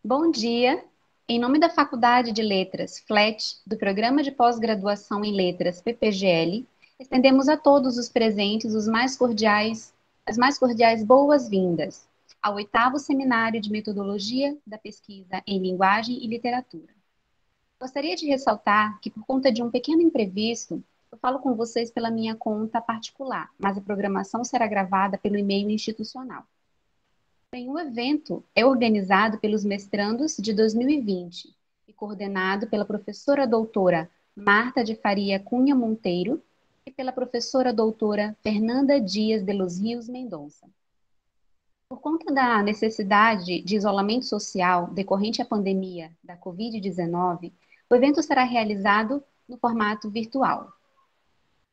Bom dia. Em nome da Faculdade de Letras, FLET, do Programa de Pós-Graduação em Letras, PPGL, estendemos a todos os presentes as mais cordiais boas-vindas ao 8º Seminário de Metodologia da Pesquisa em Linguagem e Literatura. Gostaria de ressaltar que, por conta de um pequeno imprevisto, eu falo com vocês pela minha conta particular, mas a programação será gravada pelo e-mail institucional. O evento é organizado pelos mestrandos de 2020 e coordenado pela professora doutora Marta de Faria Cunha Monteiro e pela professora doutora Fernanda Dias de los Rios Mendonça. Por conta da necessidade de isolamento social decorrente à pandemia da Covid-19, o evento será realizado no formato virtual.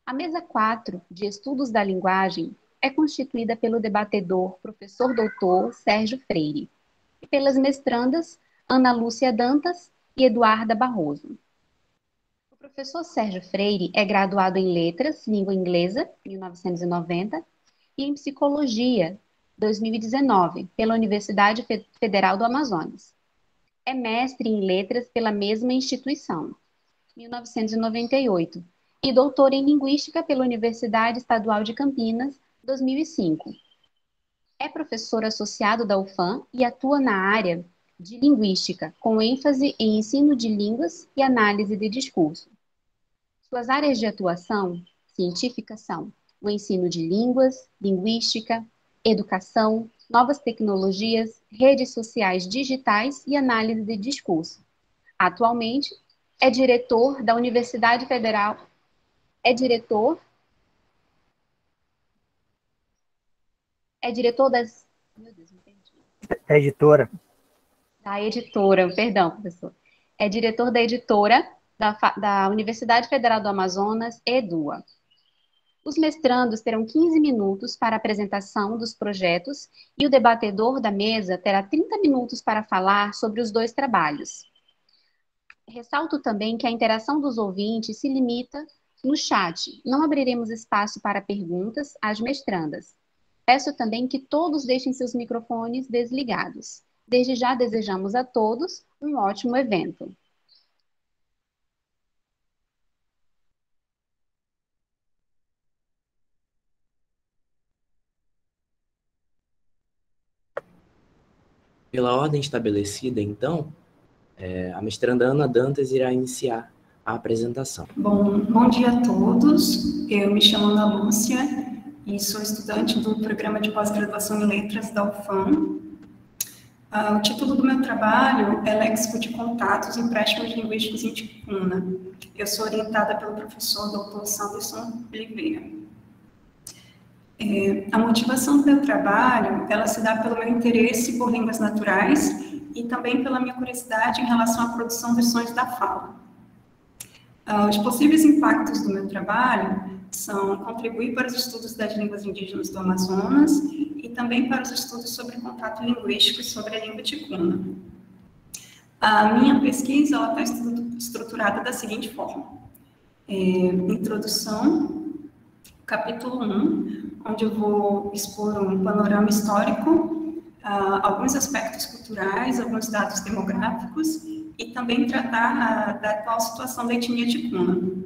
A mesa 4 de Estudos da Linguagem é constituída pelo debatedor professor doutor Sérgio Freire e pelas mestrandas Ana Lúcia Dantas e Eduarda Barroso. O professor Sérgio Freire é graduado em Letras, Língua Inglesa, 1990, e em Psicologia, 2019, pela Universidade Federal do Amazonas. É mestre em Letras pela mesma instituição, 1998, e doutor em Linguística pela Universidade Estadual de Campinas, 2005. É professor associado da UFAM e atua na área de Linguística, com ênfase em ensino de línguas e análise de discurso. Suas áreas de atuação científicas são o ensino de línguas, linguística, educação, novas tecnologias, redes sociais digitais e análise de discurso. Atualmente, é diretor da Universidade Federal, é diretor das... Meu Deus, não entendi. É editora. Da editora, perdão, professor. É diretor da editora da Universidade Federal do Amazonas, EDUA. Os mestrandos terão 15 minutos para a apresentação dos projetos e o debatedor da mesa terá 30 minutos para falar sobre os dois trabalhos. Ressalto também que a interação dos ouvintes se limita no chat. Não abriremos espaço para perguntas às mestrandas. Peço também que todos deixem seus microfones desligados. Desde já desejamos a todos um ótimo evento. Pela ordem estabelecida, então, a mestranda Ana Dantas irá iniciar a apresentação. Bom dia a todos. Eu me chamo Ana Lúcia e sou estudante do Programa de Pós-Graduação em Letras da UFAM. O título do meu trabalho é Léxico de Contatos e Empréstimos Linguísticos em Ticuna. Eu sou orientada pelo professor Dr. Sanderson Oliveira. A motivação do meu trabalho, ela se dá pelo meu interesse por línguas naturais e também pela minha curiosidade em relação à produção de sons da fala. Os possíveis impactos do meu trabalho são contribuir para os estudos das línguas indígenas do Amazonas e também para os estudos sobre contato linguístico e sobre a língua ticuna. A minha pesquisa está estruturada da seguinte forma. Introdução, capítulo 1, onde eu vou expor um panorama histórico, alguns aspectos culturais, alguns dados demográficos e também tratar da atual situação da etnia ticuna.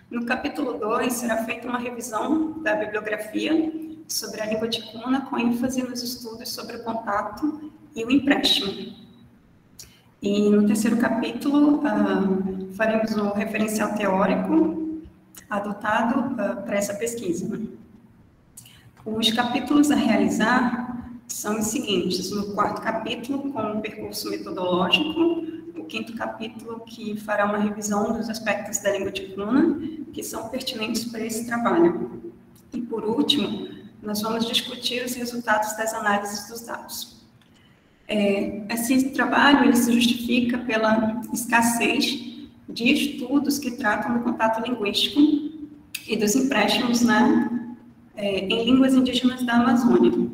No capítulo 2, será feita uma revisão da bibliografia sobre a língua ticuna, com ênfase nos estudos sobre o contato e o empréstimo. E no terceiro capítulo, faremos um referencial teórico adotado para essa pesquisa. Os capítulos a realizar são os seguintes: no quarto capítulo, com um percurso metodológico, o quinto capítulo, que fará uma revisão dos aspectos da língua ticuna que são pertinentes para esse trabalho. E, por último, nós vamos discutir os resultados das análises dos dados. Esse trabalho ele se justifica pela escassez de estudos que tratam do contato linguístico e dos empréstimos em línguas indígenas da Amazônia.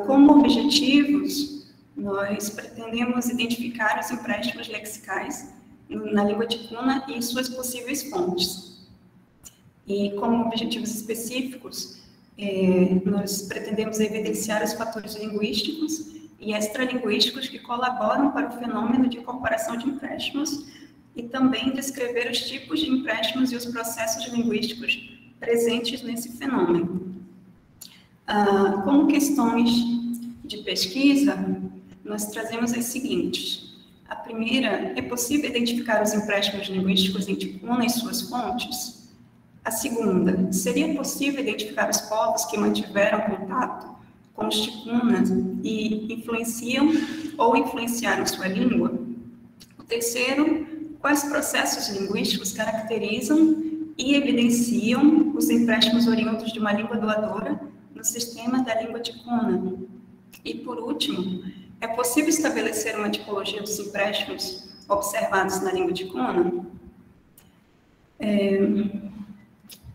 Como objetivos, nós pretendemos identificar os empréstimos lexicais na língua ticuna e suas possíveis fontes. E como objetivos específicos, nós pretendemos evidenciar os fatores linguísticos e extralinguísticos que colaboram para o fenômeno de incorporação de empréstimos e também descrever os tipos de empréstimos e os processos linguísticos presentes nesse fenômeno. Como questões de pesquisa, nós trazemos as seguintes. A primeira, é possível identificar os empréstimos linguísticos em ticuna e suas fontes? A segunda, seria possível identificar os povos que mantiveram contato com os ticunas e influenciam ou influenciaram sua língua? O terceiro, quais processos linguísticos caracterizam e evidenciam os empréstimos oriundos de uma língua doadora no sistema da língua ticuna? E, por último, é possível estabelecer uma tipologia dos empréstimos observados na língua ticuna?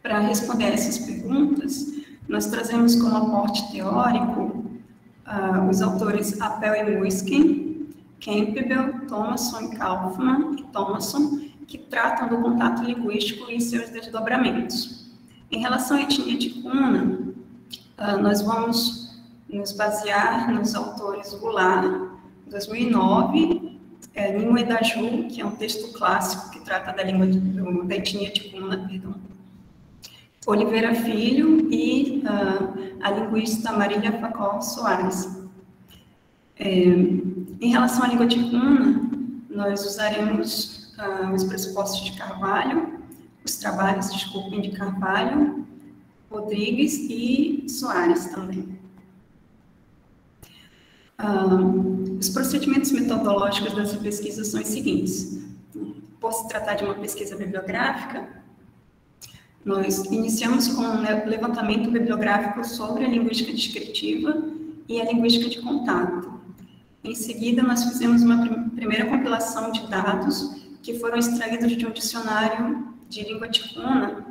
Para responder a essas perguntas, nós trazemos como aporte teórico os autores Appel e Muysken, Campbell, Thomasson e Kaufmann e Thomasson, que tratam do contato linguístico e seus desdobramentos. Em relação à etnia ticuna, nós vamos nos basear nos autores Goulart, 2009, Nimue Daju, que é um texto clássico que trata da língua da etnia ticuna, Oliveira Filho e a linguista Marília Facol Soares. Em relação à língua ticuna, nós usaremos os pressupostos de Carvalho, os trabalhos, de Carvalho, Rodrigues e Soares também. Os procedimentos metodológicos dessa pesquisa são os seguintes. Por se tratar de uma pesquisa bibliográfica, nós iniciamos com um levantamento bibliográfico sobre a linguística descritiva e a linguística de contato. Em seguida, nós fizemos uma primeira compilação de dados que foram extraídos de um dicionário de língua ticuna,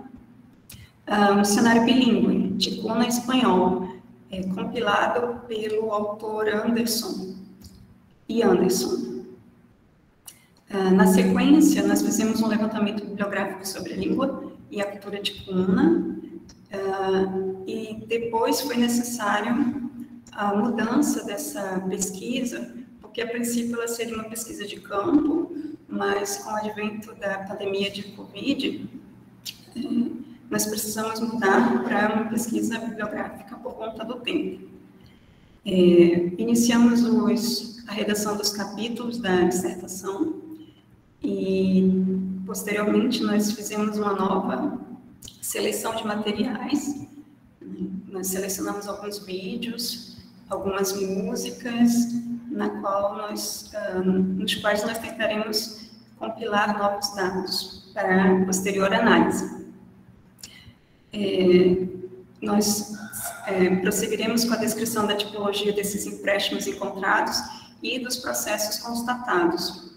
um dicionário bilíngue, ticuna e espanhol, compilado pelo autor Anderson. Na sequência, nós fizemos um levantamento bibliográfico sobre a língua e a cultura ticuna, e depois foi necessário a mudança dessa pesquisa, porque a princípio ela seria uma pesquisa de campo, mas com o advento da pandemia de Covid, nós precisamos mudar para uma pesquisa bibliográfica por conta do tempo. Iniciamos a redação dos capítulos da dissertação e, posteriormente, nós fizemos uma nova seleção de materiais. Nós selecionamos alguns vídeos, algumas músicas, nos quais nós tentaremos compilar novos dados para posterior análise. Nós prosseguiremos com a descrição da tipologia desses empréstimos encontrados e dos processos constatados.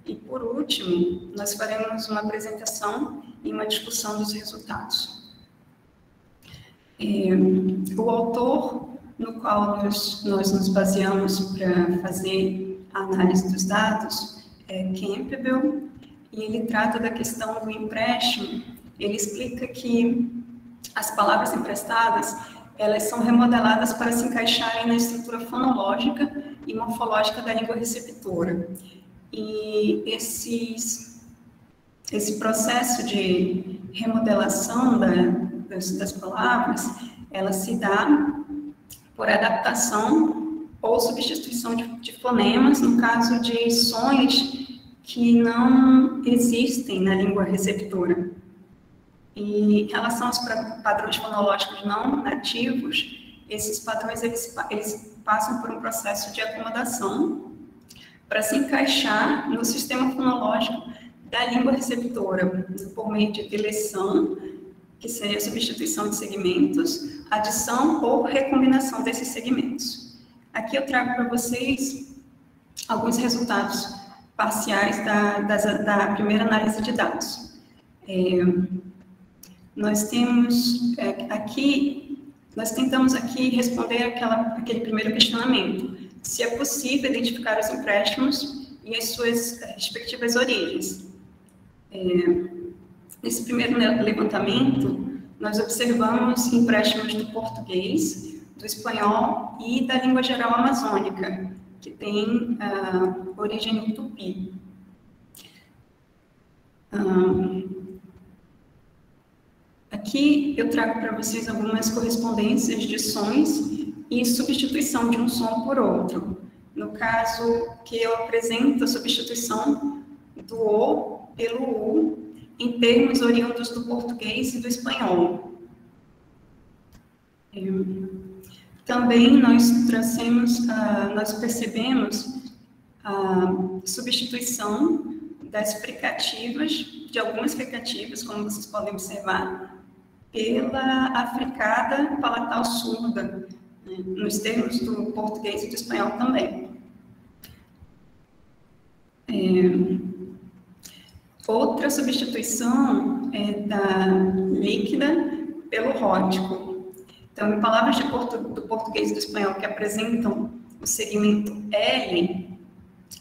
E, por último, nós faremos uma apresentação e uma discussão dos resultados. O autor no qual nós nos baseamos para fazer a análise dos dados é Campbell, e ele trata da questão do empréstimo. Ele explica que as palavras emprestadas, elas são remodeladas para se encaixarem na estrutura fonológica e morfológica da língua receptora. E esse processo de remodelação das palavras, ela se dá por adaptação ou substituição de fonemas, no caso de sons que não existem na língua receptora. E em relação aos padrões fonológicos não nativos, esses padrões eles passam por um processo de acomodação para se encaixar no sistema fonológico da língua receptora, por meio de deleção, que seria a substituição de segmentos, adição ou recombinação desses segmentos. Aqui eu trago para vocês alguns resultados parciais da primeira análise de dados. Nós tentamos aqui responder aquele primeiro questionamento, se é possível identificar os empréstimos e as suas respectivas origens. Nesse primeiro levantamento, nós observamos empréstimos do português, do espanhol e da língua geral amazônica, que tem origem no tupi. Aqui eu trago para vocês algumas correspondências de sons e substituição de um som por outro. No caso que eu apresento a substituição do O pelo U em termos oriundos do português e do espanhol. Também nós percebemos a substituição das fricativas, de algumas fricativas, como vocês podem observar, pela africada palatal surda, né, nos termos do português e do espanhol também. Outra substituição é da líquida pelo rótico. Então, em palavras do português e do espanhol que apresentam o segmento L,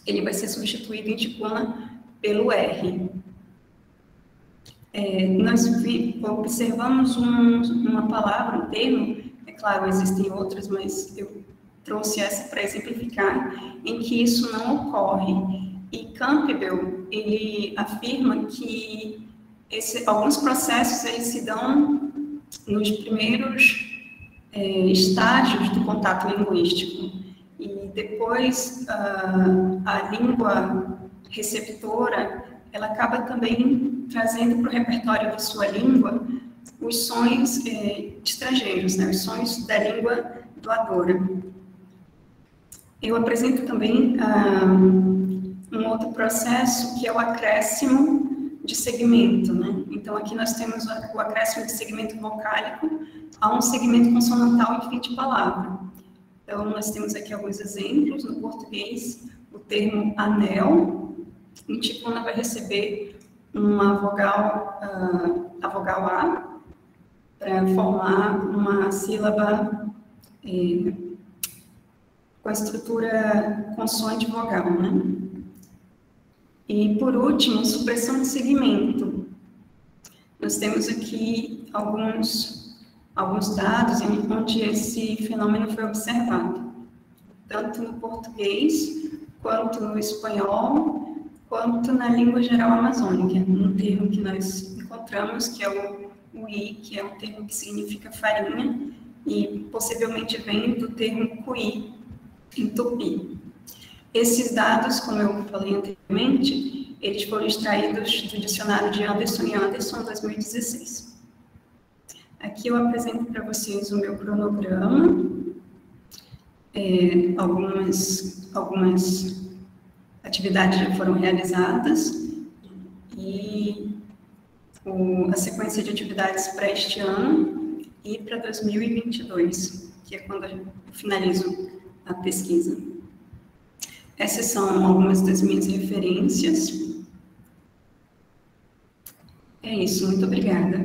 ele vai ser substituído em ticuna pelo R. Nós observamos uma palavra, um termo, é claro, existem outras, mas eu trouxe essa para exemplificar, em que isso não ocorre. E Campbell, ele afirma que alguns processos eles se dão nos primeiros estágios do contato linguístico. E depois, a língua receptora, ela acaba também trazendo para o repertório da sua língua os sons estrangeiros, né, os sons da língua doadora. Eu apresento também um outro processo que é o acréscimo de segmento, né? Então, aqui nós temos o acréscimo de segmento vocálico a um segmento consonantal em fim de palavra. Então, nós temos aqui alguns exemplos. No português, o termo anel, em ticuna vai receber uma vogal, a vogal A, para formar uma sílaba com a estrutura consoante-vogal, né? E, por último, supressão de segmento. Nós temos aqui alguns dados onde esse fenômeno foi observado, tanto no português, quanto no espanhol, quanto na língua geral amazônica, um termo que nós encontramos, que é o uí, que é um termo que significa farinha, e possivelmente vem do termo cuí, em tupi. Esses dados, como eu falei anteriormente, eles foram extraídos do dicionário de Anderson e Anderson, 2016. Aqui eu apresento para vocês o meu cronograma, algumas atividades já foram realizadas e a sequência de atividades para este ano e para 2022, que é quando eu finalizo a pesquisa. Essas são algumas das minhas referências. É isso, muito obrigada.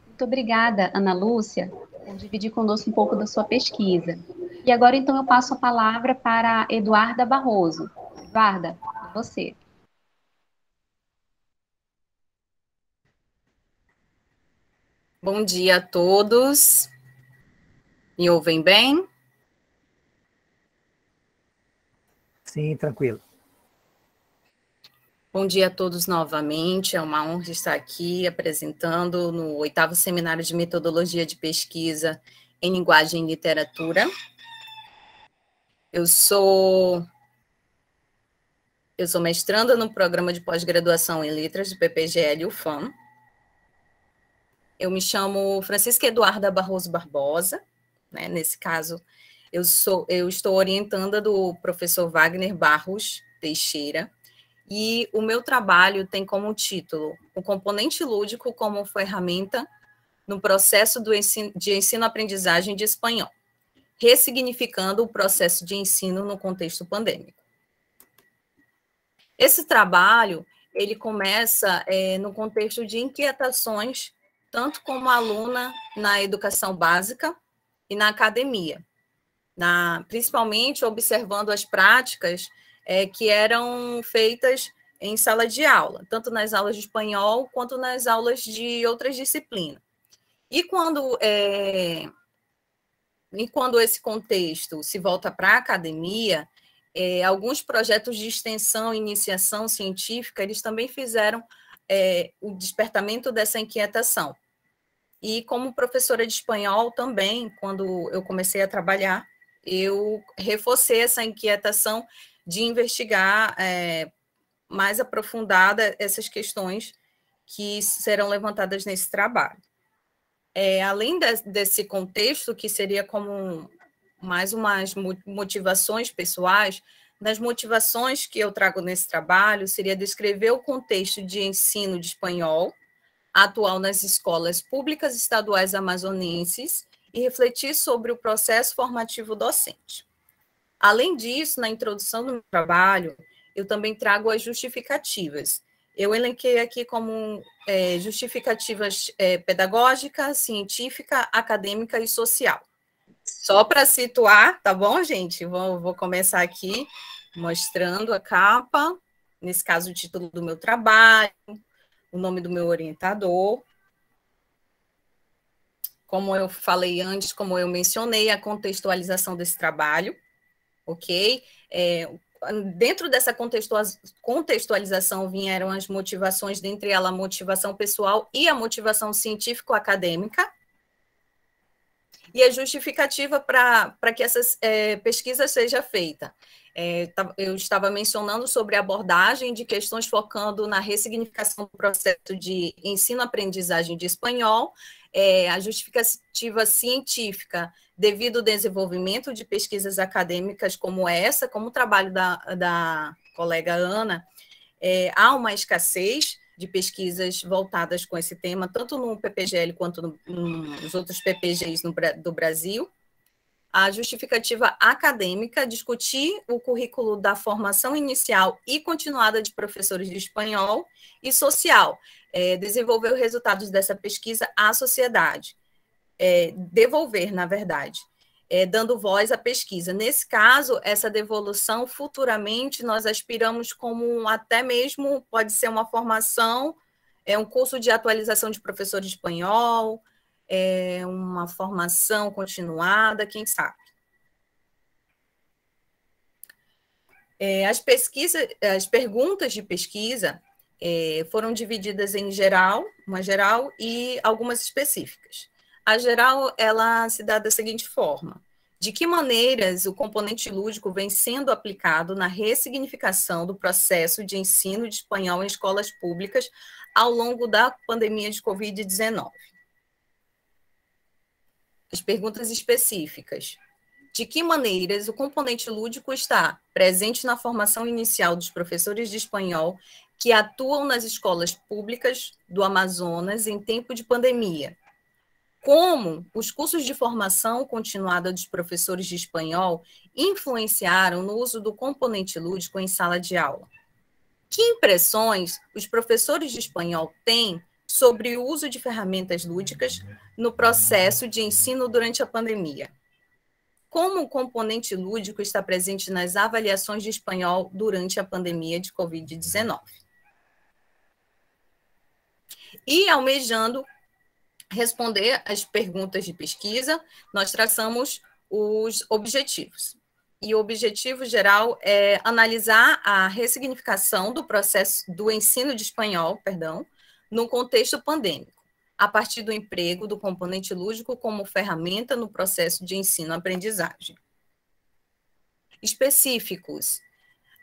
Muito obrigada, Ana Lúcia, por dividir conosco um pouco da sua pesquisa. E agora, então, eu passo a palavra para a Eduarda Barroso. Eduarda, você. Bom dia a todos. Me ouvem bem? Sim, tranquilo. Bom dia a todos novamente. É uma honra estar aqui apresentando no 8º Seminário de Metodologia de Pesquisa em Linguagem e Literatura. Eu sou mestranda no Programa de Pós-Graduação em Letras do PPGL UFAM. Eu me chamo Francisca Eduarda Barroso Barbosa, né? Nesse caso, eu estou orientanda do professor Wagner Barros Teixeira, e o meu trabalho tem como título o componente lúdico como ferramenta no processo de ensino-aprendizagem de espanhol, ressignificando o processo de ensino no contexto pandêmico. Esse trabalho, ele começa no contexto de inquietações, tanto como aluna na educação básica e na academia, principalmente observando as práticas que eram feitas em sala de aula, tanto nas aulas de espanhol quanto nas aulas de outras disciplinas. E quando e quando esse contexto se volta para a academia, alguns projetos de extensão e iniciação científica, eles também fizeram o despertamento dessa inquietação. E como professora de espanhol também, quando eu comecei a trabalhar, eu reforcei essa inquietação de investigar mais aprofundada essas questões que serão levantadas nesse trabalho. Além desse contexto, que seria como mais umas motivações pessoais, nas motivações que eu trago nesse trabalho, seria descrever o contexto de ensino de espanhol atual nas escolas públicas estaduais amazonenses e refletir sobre o processo formativo docente. Além disso, na introdução do meu trabalho, eu também trago as justificativas. Eu elenquei aqui como justificativas pedagógica, científica, acadêmica e social. Só para situar, tá bom, gente? Vou começar aqui mostrando a capa, nesse caso o título do meu trabalho, o nome do meu orientador. Como eu falei antes, como eu mencionei, a contextualização desse trabalho, ok? Dentro dessa contextualização vieram as motivações, dentre elas a motivação pessoal e a motivação científico-acadêmica, e a justificativa para que essa pesquisa seja feita. Eu estava mencionando sobre a abordagem de questões focando na ressignificação do processo de ensino-aprendizagem de espanhol, a justificativa científica, devido ao desenvolvimento de pesquisas acadêmicas como essa, como o trabalho da colega Ana, há uma escassez de pesquisas voltadas com esse tema, tanto no PPGL quanto nos outros PPGs do Brasil. A justificativa acadêmica, discutir o currículo da formação inicial e continuada de professores de espanhol, e social, desenvolver os resultados dessa pesquisa à sociedade, devolver, na verdade, dando voz à pesquisa. Nesse caso, essa devolução, futuramente, nós aspiramos como até mesmo, pode ser uma formação, um curso de atualização de professor de espanhol, uma formação continuada, quem sabe. As perguntas de pesquisa foram divididas em geral, uma geral e algumas específicas. A geral, ela se dá da seguinte forma: de que maneiras o componente lúdico vem sendo aplicado na ressignificação do processo de ensino de espanhol em escolas públicas ao longo da pandemia de Covid-19? As perguntas específicas: de que maneiras o componente lúdico está presente na formação inicial dos professores de espanhol que atuam nas escolas públicas do Amazonas em tempo de pandemia? Como os cursos de formação continuada dos professores de espanhol influenciaram no uso do componente lúdico em sala de aula? Que impressões os professores de espanhol têm sobre o uso de ferramentas lúdicas no processo de ensino durante a pandemia? Como o componente lúdico está presente nas avaliações de espanhol durante a pandemia de Covid-19? E, almejando responder as perguntas de pesquisa, nós traçamos os objetivos. E o objetivo geral é analisar a ressignificação do processo do ensino de espanhol, no contexto pandêmico, a partir do emprego do componente lúdico como ferramenta no processo de ensino-aprendizagem. Específicos: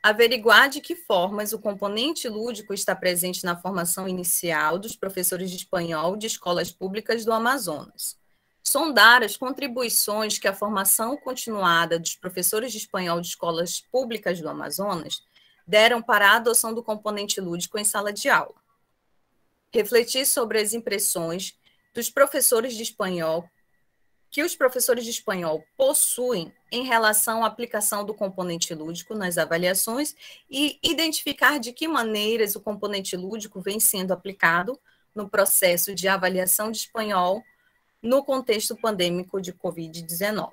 averiguar de que formas o componente lúdico está presente na formação inicial dos professores de espanhol de escolas públicas do Amazonas. Sondar as contribuições que a formação continuada dos professores de espanhol de escolas públicas do Amazonas deram para a adoção do componente lúdico em sala de aula. Refletir sobre as impressões dos professores de espanhol que os professores de espanhol possuem em relação à aplicação do componente lúdico nas avaliações e identificar de que maneiras o componente lúdico vem sendo aplicado no processo de avaliação de espanhol no contexto pandêmico de Covid-19.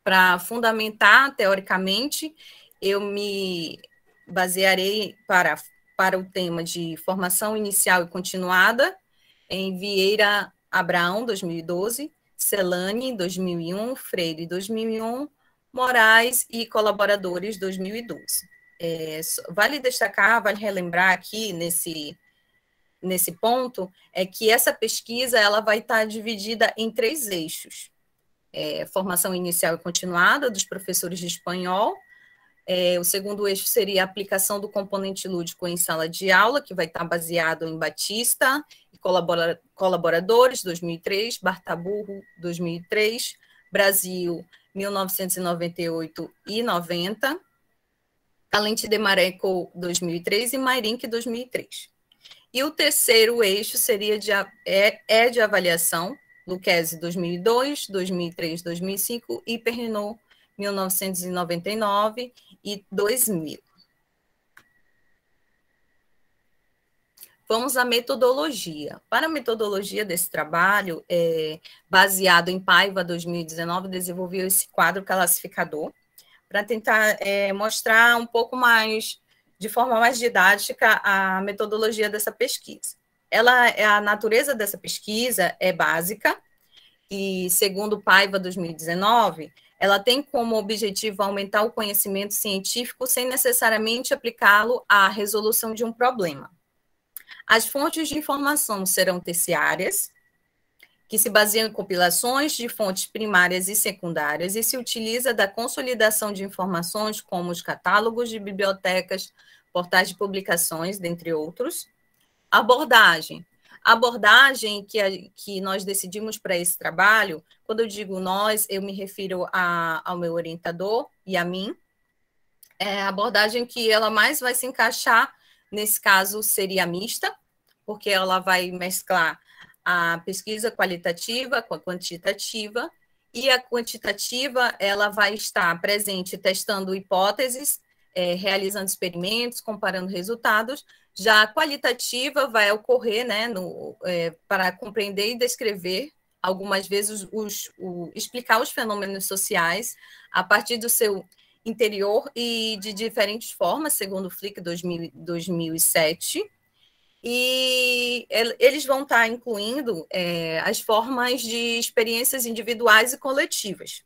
Para fundamentar, teoricamente, eu me basearei para o tema de formação inicial e continuada em Vieira Abraão, 2012, Celani, 2001, Freire, 2001, Moraes e colaboradores, 2012. Vale destacar, vale relembrar aqui nesse ponto, é que essa pesquisa ela vai estar dividida em 3 eixos. Formação inicial e continuada dos professores de espanhol. O segundo eixo seria a aplicação do componente lúdico em sala de aula, que vai estar baseado em Batista e colaboradores, 2003, Bartaburro, 2003, Brasil, 1998 e 90, Calente de Mareco, 2003 e Mairink, 2003. E o terceiro eixo seria de avaliação, Lucchesi, 2002, 2003, 2005 e Perrinot, 1999 e 2000. Vamos à metodologia. Para a metodologia desse trabalho, baseado em Paiva 2019, desenvolveu esse quadro classificador para tentar mostrar um pouco mais, de forma mais didática, a metodologia dessa pesquisa. A natureza dessa pesquisa é básica e, segundo Paiva 2019, ela tem como objetivo aumentar o conhecimento científico sem necessariamente aplicá-lo à resolução de um problema. As fontes de informação serão terciárias, que se baseiam em compilações de fontes primárias e secundárias e se utiliza da consolidação de informações como os catálogos de bibliotecas, portais de publicações, dentre outros. Abordagem que nós decidimos para esse trabalho, quando eu digo nós, eu me refiro ao meu orientador e a mim. A abordagem que ela mais vai se encaixar, nesse caso, seria mista, porque ela vai mesclar a pesquisa qualitativa com a quantitativa, e a quantitativa ela vai estar presente testando hipóteses, realizando experimentos, comparando resultados. Já a qualitativa vai ocorrer, né, para compreender e descrever, algumas vezes, explicar os fenômenos sociais a partir do seu interior e de diferentes formas, segundo o Flick 2007. E eles vão estar incluindo as formas de experiências individuais e coletivas,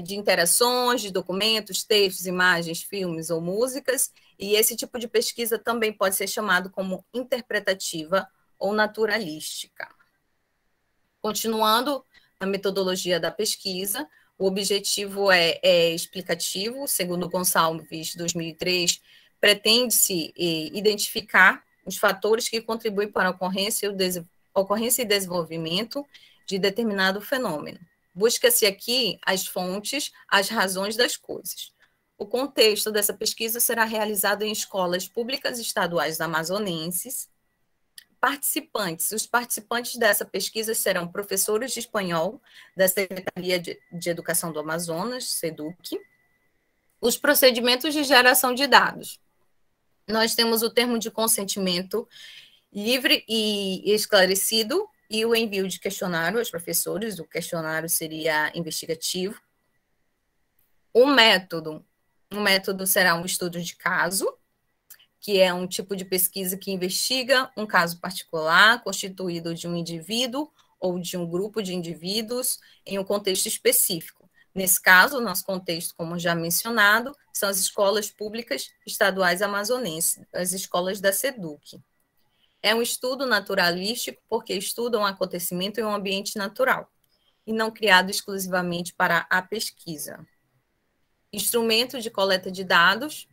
de interações, de documentos, textos, imagens, filmes ou músicas, e esse tipo de pesquisa também pode ser chamado como interpretativa ou naturalística. Continuando a metodologia da pesquisa, o objetivo é explicativo, segundo Gonçalves, 2003, pretende-se identificar os fatores que contribuem para a ocorrência e desenvolvimento de determinado fenômeno. Busca-se aqui as fontes, as razões das coisas. O contexto dessa pesquisa será realizado em escolas públicas estaduais amazonenses. Os participantes dessa pesquisa serão professores de espanhol da Secretaria de Educação do Amazonas, SEDUC. Os procedimentos de geração de dados. Nós temos o termo de consentimento livre e esclarecido e o envio de questionário aos professores. O questionário seria investigativo. O método será um estudo de caso, que é um tipo de pesquisa que investiga um caso particular, constituído de um indivíduo ou de um grupo de indivíduos em um contexto específico. Nesse caso, o nosso contexto, como já mencionado, são as escolas públicas estaduais amazonenses, as escolas da SEDUC. É um estudo naturalístico porque estuda um acontecimento em um ambiente natural, e não criado exclusivamente para a pesquisa. Instrumento de coleta de dados,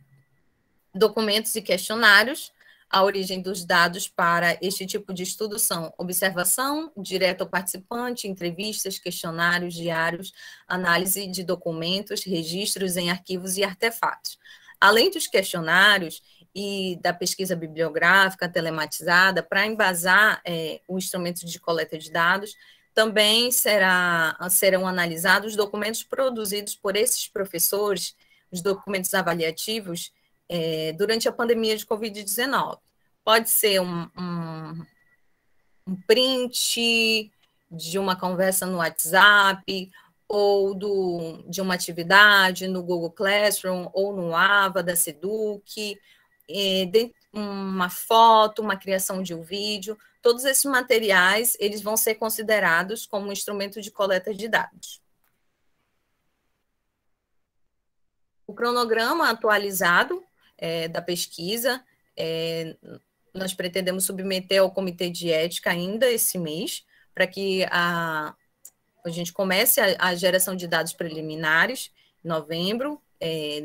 documentos e questionários. A origem dos dados para este tipo de estudo são observação, direto ao participante, entrevistas, questionários, diários, análise de documentos, registros em arquivos e artefatos. Além dos questionários e da pesquisa bibliográfica telematizada, para embasar o instrumento de coleta de dados, também serão analisados documentos produzidos por esses professores, os documentos avaliativos, durante a pandemia de Covid-19. Pode ser um print de uma conversa no WhatsApp, ou de uma atividade no Google Classroom, ou no AVA da SEDUC, uma foto, uma criação de um vídeo, todos esses materiais, eles vão ser considerados como um instrumento de coleta de dados. O cronograma atualizado da pesquisa, nós pretendemos submeter ao Comitê de Ética ainda esse mês, para que a gente comece a geração de dados preliminares em novembro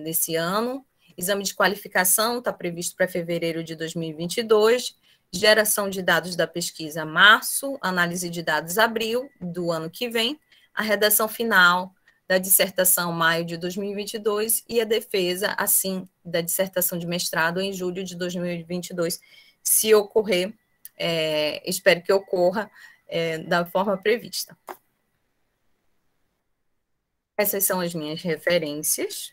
desse ano. Exame de qualificação está previsto para fevereiro de 2022, geração de dados da pesquisa março, análise de dados abril do ano que vem, a redação final da dissertação maio de 2022 e a defesa, assim, da dissertação de mestrado em julho de 2022, se ocorrer, espero que ocorra da forma prevista. Essas são as minhas referências.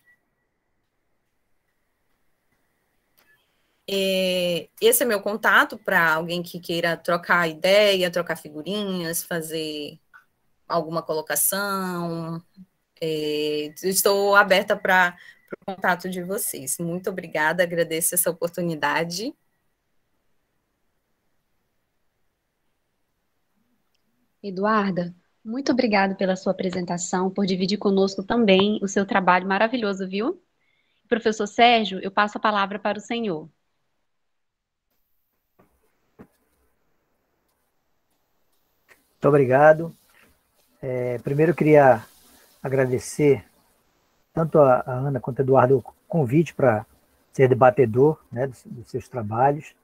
Esse é meu contato para alguém que queira trocar ideia, trocar figurinhas, fazer alguma colocação. Estou aberta para o contato de vocês. Muito obrigada, agradeço essa oportunidade. Eduarda, muito obrigada pela sua apresentação, por dividir conosco também o seu trabalho maravilhoso, viu? Professor Sérgio, eu passo a palavra para o senhor. Muito obrigado. Primeiro eu queria agradecer tanto a Ana quanto a Eduardo o convite para ser debatedor, né, dos seus trabalhos.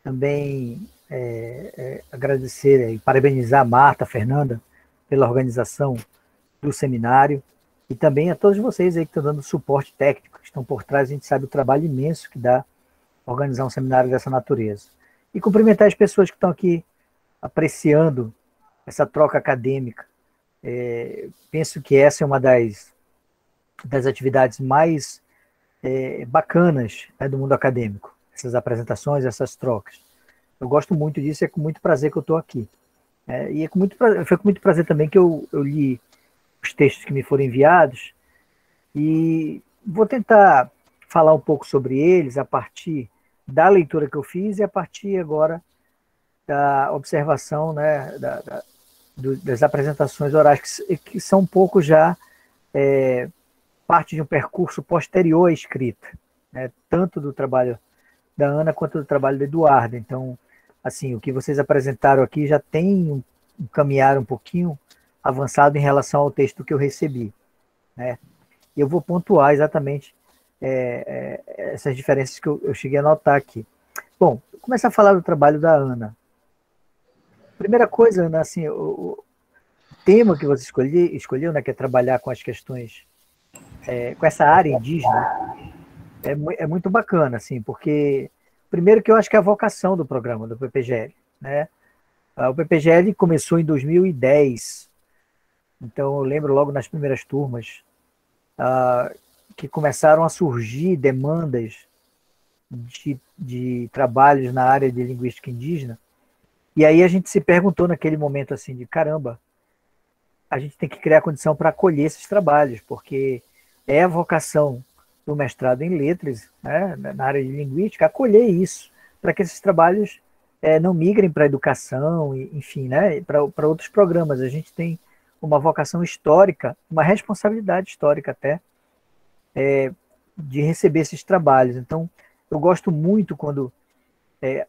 Também agradecer e parabenizar a Marta, a Fernanda, pela organização do seminário, e também a todos vocês aí que estão dando suporte técnico, que estão por trás. A gente sabe o trabalho imenso que dá organizar um seminário dessa natureza. E cumprimentar as pessoas que estão aqui apreciando essa troca acadêmica. Penso que essa é uma das atividades mais bacanas, né, do mundo acadêmico, essas apresentações, essas trocas. Eu gosto muito disso, é com muito prazer que eu estou aqui. E foi com muito prazer também que eu li os textos que me foram enviados, e vou tentar falar um pouco sobre eles a partir da leitura que eu fiz e a partir agora da observação, né, das apresentações orais, que são um pouco já parte de um percurso posterior à escrita, né, tanto do trabalho da Ana quanto do trabalho do Eduardo. Então, assim, o que vocês apresentaram aqui já tem um caminhar um pouquinho avançado em relação ao texto que eu recebi, né? E eu vou pontuar exatamente essas diferenças que eu cheguei a notar aqui. Bom, vou começar a falar do trabalho da Ana. Primeira coisa, Ana, assim, o tema que você escolheu, né, que é trabalhar com as questões, com essa área indígena, é muito bacana, assim, porque, primeiro que eu acho que é a vocação do programa, do PPGL, né? O PPGL começou em 2010, então eu lembro logo nas primeiras turmas que começaram a surgir demandas de trabalhos na área de linguística indígena, e aí a gente se perguntou naquele momento assim, de caramba, a gente tem que criar condição para acolher esses trabalhos, porque é a vocação do mestrado em letras, né, na área de linguística, acolher isso, para que esses trabalhos não migrem para a educação, enfim, né, para outros programas. A gente tem uma vocação histórica, uma responsabilidade histórica até, de receber esses trabalhos. Então, eu gosto muito quando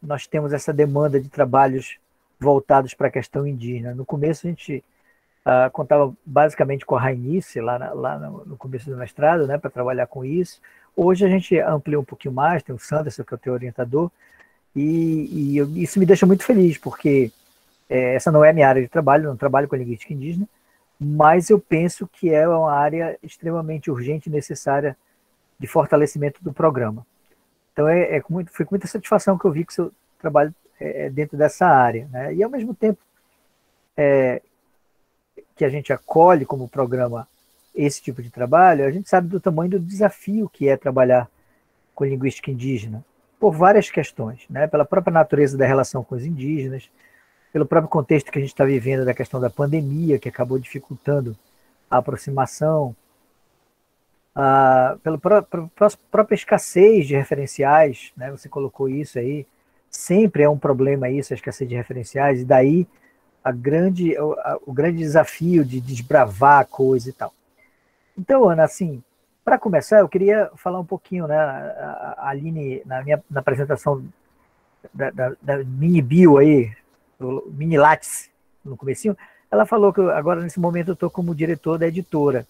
nós temos essa demanda de trabalhos voltados para a questão indígena. No começo, a gente contava basicamente com a Rainice, lá no começo do mestrado, né, para trabalhar com isso. Hoje a gente ampliou um pouquinho mais, tem o Sanderson, que é o teu orientador, e isso me deixa muito feliz, porque essa não é a minha área de trabalho, não trabalho com linguística indígena, mas eu penso que é uma área extremamente urgente e necessária de fortalecimento do programa. Então, foi com muita satisfação que eu vi que o seu trabalho é dentro dessa área, né? E, ao mesmo tempo que a gente acolhe como programa esse tipo de trabalho, a gente sabe do tamanho do desafio que é trabalhar com linguística indígena, por várias questões, né? Pela própria natureza da relação com os indígenas, pelo próprio contexto que a gente está vivendo da questão da pandemia, que acabou dificultando a aproximação, pela própria escassez de referenciais, né? Você colocou isso aí, sempre é um problema isso, a escassez de referenciais, e daí o grande desafio de desbravar a coisa e tal. Então, Ana, assim, para começar, eu queria falar um pouquinho, né? A Aline, na apresentação da mini bio aí, do mini Lattes, no comecinho, ela falou que agora, nesse momento, eu estou como diretor da editora.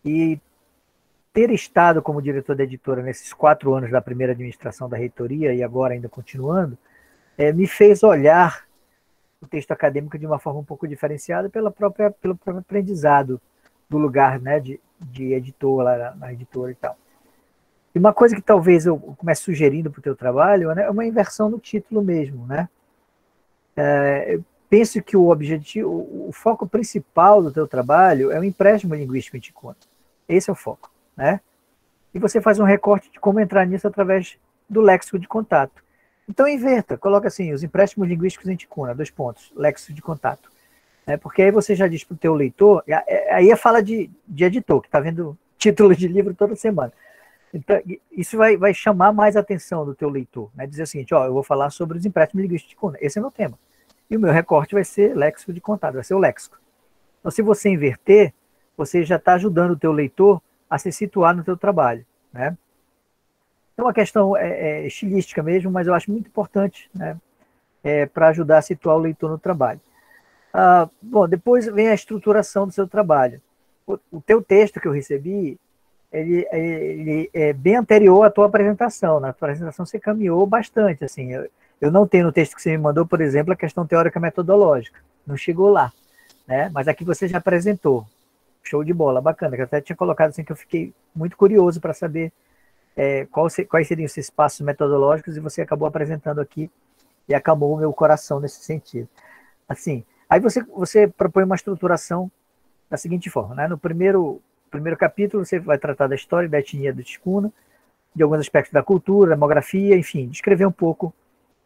E ter estado como diretor da editora nesses 4 anos da primeira administração da reitoria, e agora ainda continuando, me fez olhar o texto acadêmico de uma forma um pouco diferenciada pelo próprio aprendizado do lugar, né, de editor lá na editora e tal. E uma coisa que talvez eu comece sugerindo para o teu trabalho, né, é uma inversão no título mesmo, né? Eu penso que o foco principal do teu trabalho é o empréstimo linguístico em ticuna. Esse é o foco, né? E você faz um recorte de como entrar nisso através do léxico de contato. Então inverta, coloca assim, os empréstimos linguísticos em ticuna, 2 pontos, léxico de contato. Porque aí você já diz para o teu leitor, aí é fala de editor, que está vendo título de livro toda semana. Então, isso vai chamar mais a atenção do teu leitor, né? Dizer o seguinte, eu vou falar sobre os empréstimos linguísticos de ticuna, esse é meu tema. E o meu recorte vai ser léxico de contato, vai ser o léxico. Então, se você inverter, você já está ajudando o teu leitor a se situar no teu trabalho, né? Então, a questão é estilística mesmo, mas eu acho muito importante, né? Para ajudar a situar o leitor no trabalho. Bom, depois vem a estruturação do seu trabalho. O teu texto que eu recebi, ele é bem anterior à tua apresentação. Na tua apresentação você caminhou bastante. Assim, eu não tenho no texto que você me mandou, por exemplo, a questão teórica metodológica. Não chegou lá, né? Mas aqui você já apresentou. Show de bola, bacana. Que eu até tinha colocado assim que eu fiquei muito curioso para saber quais seriam esses passos metodológicos, e você acabou apresentando aqui e acalmou o meu coração nesse sentido. Assim, aí você propõe uma estruturação da seguinte forma, né? No primeiro capítulo você vai tratar da história da etnia do ticuna, de alguns aspectos da cultura, demografia, enfim, descrever um pouco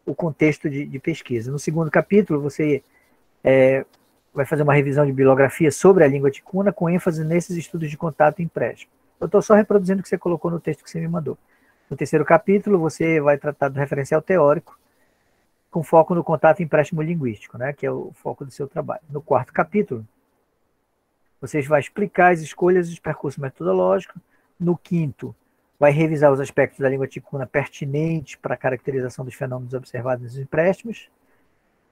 o contexto de pesquisa. No segundo capítulo você vai fazer uma revisão de bibliografia sobre a língua ticuna, com ênfase nesses estudos de contato e empréstimo. Eu estou só reproduzindo o que você colocou no texto que você me mandou. No terceiro capítulo você vai tratar do referencial teórico, com foco no contato e empréstimo linguístico, né, que é o foco do seu trabalho. No quarto capítulo, você vai explicar as escolhas e os percursos metodológicos. No quinto, vai revisar os aspectos da língua ticuna pertinentes para a caracterização dos fenômenos observados nos empréstimos.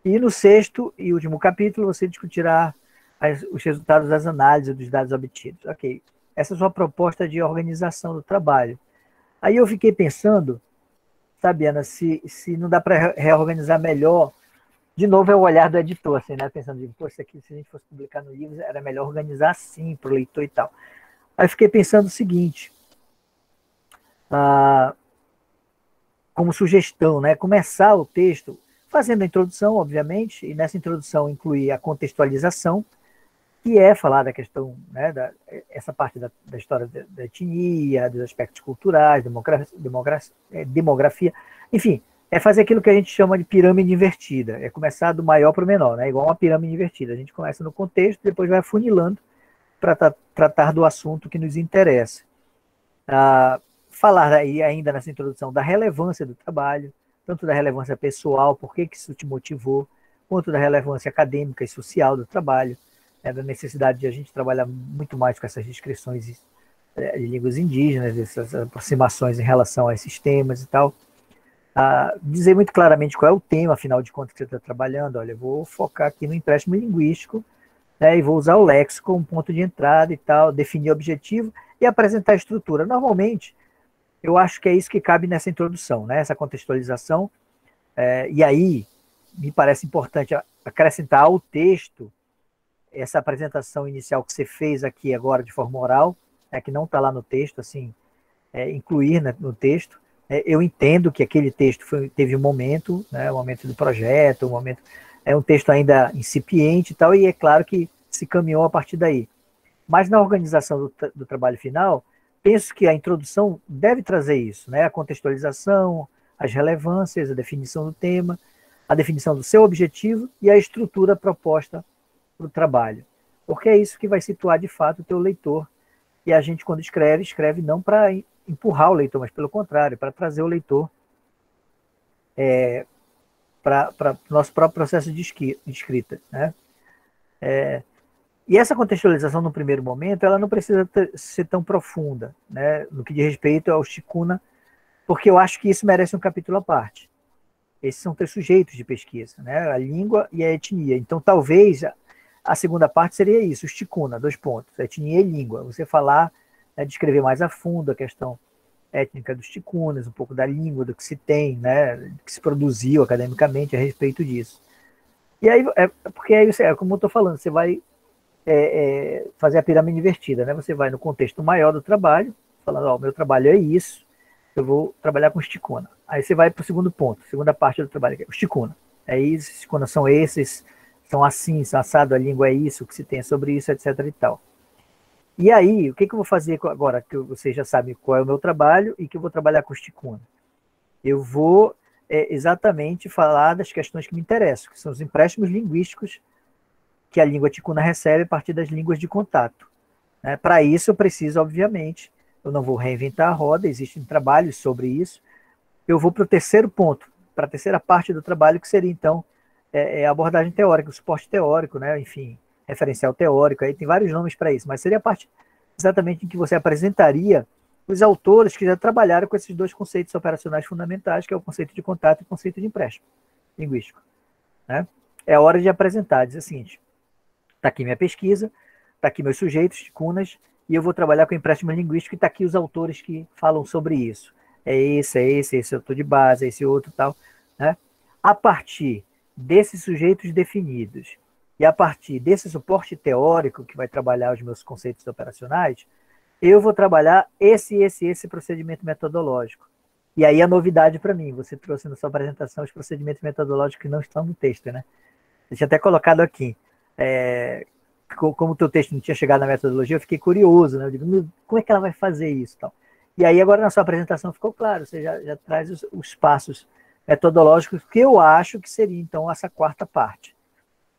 E no sexto e último capítulo, você discutirá os resultados das análises dos dados obtidos. Ok, essa é a sua proposta de organização do trabalho. Aí eu fiquei pensando, sabe, Ana, se não dá para reorganizar melhor. De novo é o olhar do editor, assim, né? Pensando, isso aqui, se a gente fosse publicar no livro, era melhor organizar assim, para o leitor e tal. Aí eu fiquei pensando o seguinte, como sugestão, né? Começar o texto fazendo a introdução, obviamente, e nessa introdução incluir a contextualização, que é falar da questão, né, essa parte da história da etnia, dos aspectos culturais, demografia, enfim, é fazer aquilo que a gente chama de pirâmide invertida, é começar do maior para o menor, né, igual uma pirâmide invertida. A gente começa no contexto, depois vai afunilando para tratar do assunto que nos interessa. Falar aí ainda nessa introdução da relevância do trabalho, tanto da relevância pessoal, por que isso te motivou, quanto da relevância acadêmica e social do trabalho, da necessidade de a gente trabalhar muito mais com essas descrições de línguas indígenas, essas aproximações em relação a esses temas e tal. Dizer muito claramente qual é o tema, afinal de contas, que você está trabalhando. Olha, eu vou focar aqui no empréstimo linguístico, né, e vou usar o léxico como ponto de entrada e tal, definir o objetivo e apresentar a estrutura. Normalmente, eu acho que é isso que cabe nessa introdução, né, essa contextualização, e aí me parece importante acrescentar ao texto essa apresentação inicial que você fez aqui agora de forma oral, que não está lá no texto, assim, incluir, né, no texto. Eu entendo que aquele texto teve um momento, né, um momento do projeto, é um texto ainda incipiente e tal, e é claro que se caminhou a partir daí. Mas na organização do trabalho final, penso que a introdução deve trazer isso, né, a contextualização, as relevâncias, a definição do tema, a definição do seu objetivo e a estrutura proposta para o trabalho. Porque é isso que vai situar, de fato, o teu leitor E a gente, quando escreve não para empurrar o leitor, mas pelo contrário, para trazer o leitor para o nosso próprio processo de escrita, né? E essa contextualização, no primeiro momento, ela não precisa ser tão profunda, né, no que diz respeito ao Shikuna, porque eu acho que isso merece um capítulo à parte. Esses são 3 sujeitos de pesquisa, né, a língua e a etnia. Então, talvez a segunda parte seria isso, o Shikuna, 2 pontos, etnia e língua. Você falar, né, descrever mais a fundo a questão étnica dos ticunas, um pouco da língua, do que se tem, né, do que se produziu academicamente a respeito disso. E aí, porque aí, como eu estou falando, você vai fazer a pirâmide invertida, né? Você vai no contexto maior do trabalho, falando, ó, meu trabalho é isso, eu vou trabalhar com os ticuna. Aí você vai para o segundo ponto, segunda parte do trabalho, que é os ticuna. É isso, os ticuna são esses, são assim, são assado, a língua é isso, o que se tem sobre isso, etc. e tal. E aí, o que eu vou fazer agora que vocês já sabem qual é o meu trabalho e que eu vou trabalhar com os ticuna? Eu vou exatamente falar das questões que me interessam, que são os empréstimos linguísticos que a língua ticuna recebe a partir das línguas de contato. Né? Para isso, eu preciso, obviamente, eu não vou reinventar a roda, existem trabalhos sobre isso. Eu vou para o terceiro ponto, para a terceira parte do trabalho, que seria, então, a abordagem teórica, o suporte teórico, né? Enfim, referencial teórico, aí tem vários nomes para isso, mas seria a parte exatamente em que você apresentaria os autores que já trabalharam com esses 2 conceitos operacionais fundamentais, que é o conceito de contato e o conceito de empréstimo linguístico. Né? É hora de apresentar, dizer o seguinte, está aqui minha pesquisa, está aqui meus sujeitos, ticunas, e eu vou trabalhar com empréstimo linguístico, e está aqui os autores que falam sobre isso. É esse autor de base, é esse outro tal. Né? A partir desses sujeitos definidos, e a partir desse suporte teórico, que vai trabalhar os meus conceitos operacionais, eu vou trabalhar esse procedimento metodológico. E aí a novidade para mim, você trouxe na sua apresentação os procedimentos metodológicos que não estão no texto, né? Eu tinha até colocado aqui. Como o teu texto não tinha chegado na metodologia, eu fiquei curioso, né? Eu digo, como é que ela vai fazer isso? Tal? E aí agora na sua apresentação ficou claro, você já traz os passos metodológicos que eu acho que seria então essa quarta parte.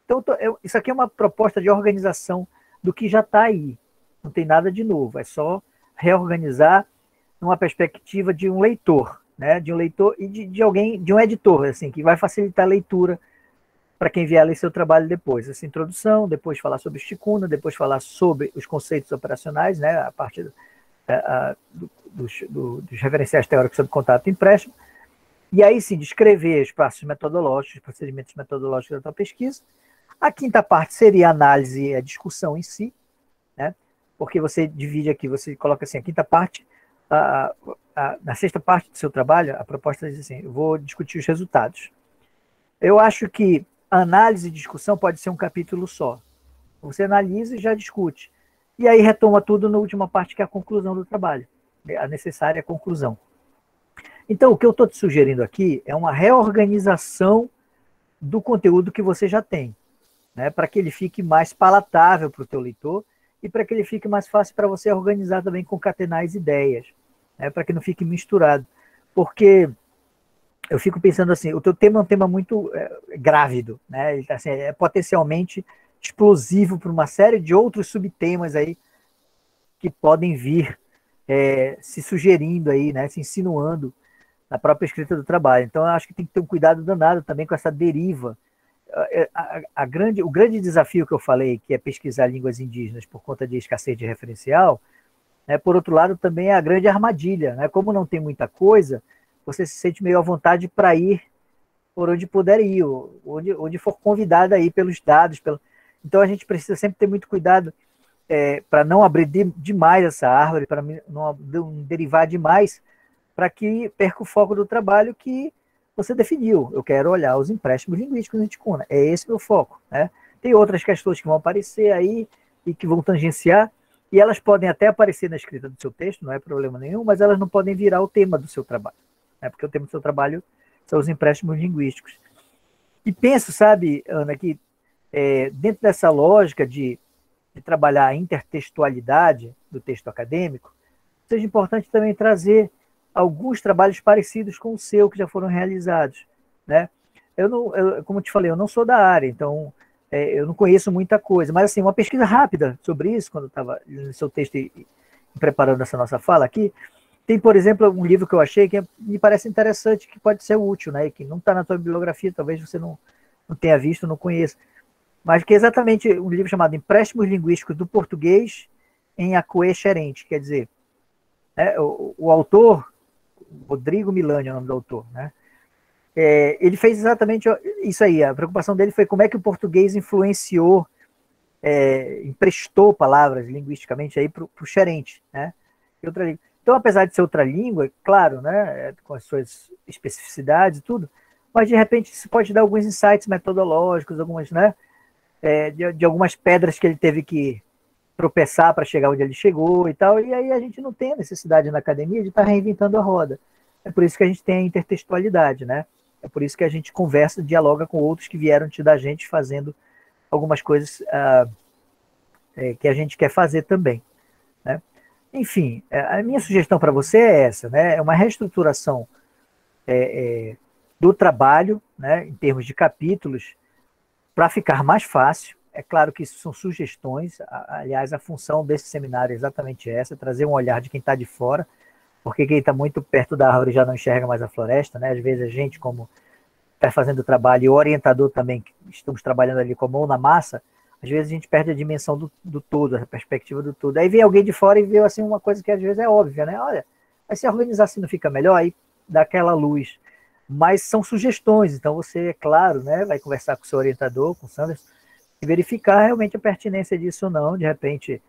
Então isso aqui é uma proposta de organização do que já está aí, não tem nada de novo, é só reorganizar numa perspectiva de um leitor, né? De um leitor e de alguém, de um editor, assim, que vai facilitar a leitura para quem vier ler seu trabalho depois. Essa introdução, depois falar sobre o ticuna, depois falar sobre os conceitos operacionais, né, a partir dos referenciais teóricos sobre contato e empréstimo, e aí sim descrever os passos metodológicos, os procedimentos metodológicos da tua pesquisa. A quinta parte seria a análise e a discussão em si, né, porque você divide aqui, você coloca assim, a quinta parte, na sexta parte do seu trabalho, a proposta diz assim, eu vou discutir os resultados. Eu acho que análise e discussão pode ser um capítulo só. Você analisa e já discute. E aí retoma tudo na última parte, que é a conclusão do trabalho, a necessária conclusão. Então, o que eu estou te sugerindo aqui é uma reorganização do conteúdo que você já tem, né, para que ele fique mais palatável para o teu leitor e para que ele fique mais fácil para você organizar também, concatenar as ideias, né, para que não fique misturado. Porque eu fico pensando assim, o teu tema é um tema muito grávido, né? Ele, assim, é potencialmente explosivo para uma série de outros subtemas aí que podem vir se sugerindo aí, né? Se insinuando na própria escrita do trabalho. Então, eu acho que tem que ter um cuidado danado também com essa deriva. O grande desafio que eu falei, que é pesquisar línguas indígenas por conta de escassez de referencial, né? Por outro lado, também é a grande armadilha, né? Como não tem muita coisa, você se sente meio à vontade para ir por onde puder ir, onde for convidado a ir pelos dados. Então a gente precisa sempre ter muito cuidado para não abrir demais essa árvore, para não derivar demais, para que perca o foco do trabalho que você definiu. Eu quero olhar os empréstimos linguísticos no ticuna. É esse meu foco. Né? Tem outras questões que vão aparecer aí e que vão tangenciar, e elas podem até aparecer na escrita do seu texto, não é problema nenhum, mas elas não podem virar o tema do seu trabalho. Porque o tema do seu trabalho são os empréstimos linguísticos. E penso, sabe, Ana, que dentro dessa lógica de trabalhar a intertextualidade do texto acadêmico, seja importante também trazer alguns trabalhos parecidos com o seu, que já foram realizados. Né? Como eu te falei, eu não sou da área, então eu não conheço muita coisa, mas assim, uma pesquisa rápida sobre isso, quando eu estava no seu texto preparando essa nossa fala aqui, tem, por exemplo, um livro que eu achei que me parece interessante, que pode ser útil, né? Que não está na tua bibliografia, talvez você não tenha visto, não conheça, mas que é exatamente um livro chamado Empréstimos Linguísticos do Português em Acauê Xerente, quer dizer, né, o autor, Rodrigo Milani é o nome do autor, né? Ele fez exatamente isso aí, a preocupação dele foi como é que o português influenciou, emprestou palavras linguisticamente aí para o Xerente, né? Então, apesar de ser outra língua, claro, né, com as suas especificidades e tudo, mas de repente isso pode dar alguns insights metodológicos, algumas, né, de algumas pedras que ele teve que tropeçar para chegar onde ele chegou e tal, e aí a gente não tem a necessidade na academia de estar reinventando a roda. É por isso que a gente tem a intertextualidade, né? É por isso que a gente conversa, dialoga com outros que vieram antes da gente fazendo algumas coisas que a gente quer fazer também, né? Enfim, a minha sugestão para você é essa, né? É uma reestruturação do trabalho, né, em termos de capítulos, para ficar mais fácil. É claro que isso são sugestões, aliás, a função desse seminário é exatamente essa, trazer um olhar de quem está de fora, porque quem está muito perto da árvore já não enxerga mais a floresta, né? Às vezes a gente, como está fazendo o trabalho, e o orientador também, que estamos trabalhando ali com a mão na massa, às vezes a gente perde a dimensão do todo, a perspectiva do todo. Aí vem alguém de fora e vê assim, uma coisa que às vezes é óbvia, né? Olha, mas se organizar assim não fica melhor, aí dá aquela luz. Mas são sugestões, então você, é claro, né, vai conversar com o seu orientador, com o Sanders, e verificar realmente a pertinência disso ou não. De repente,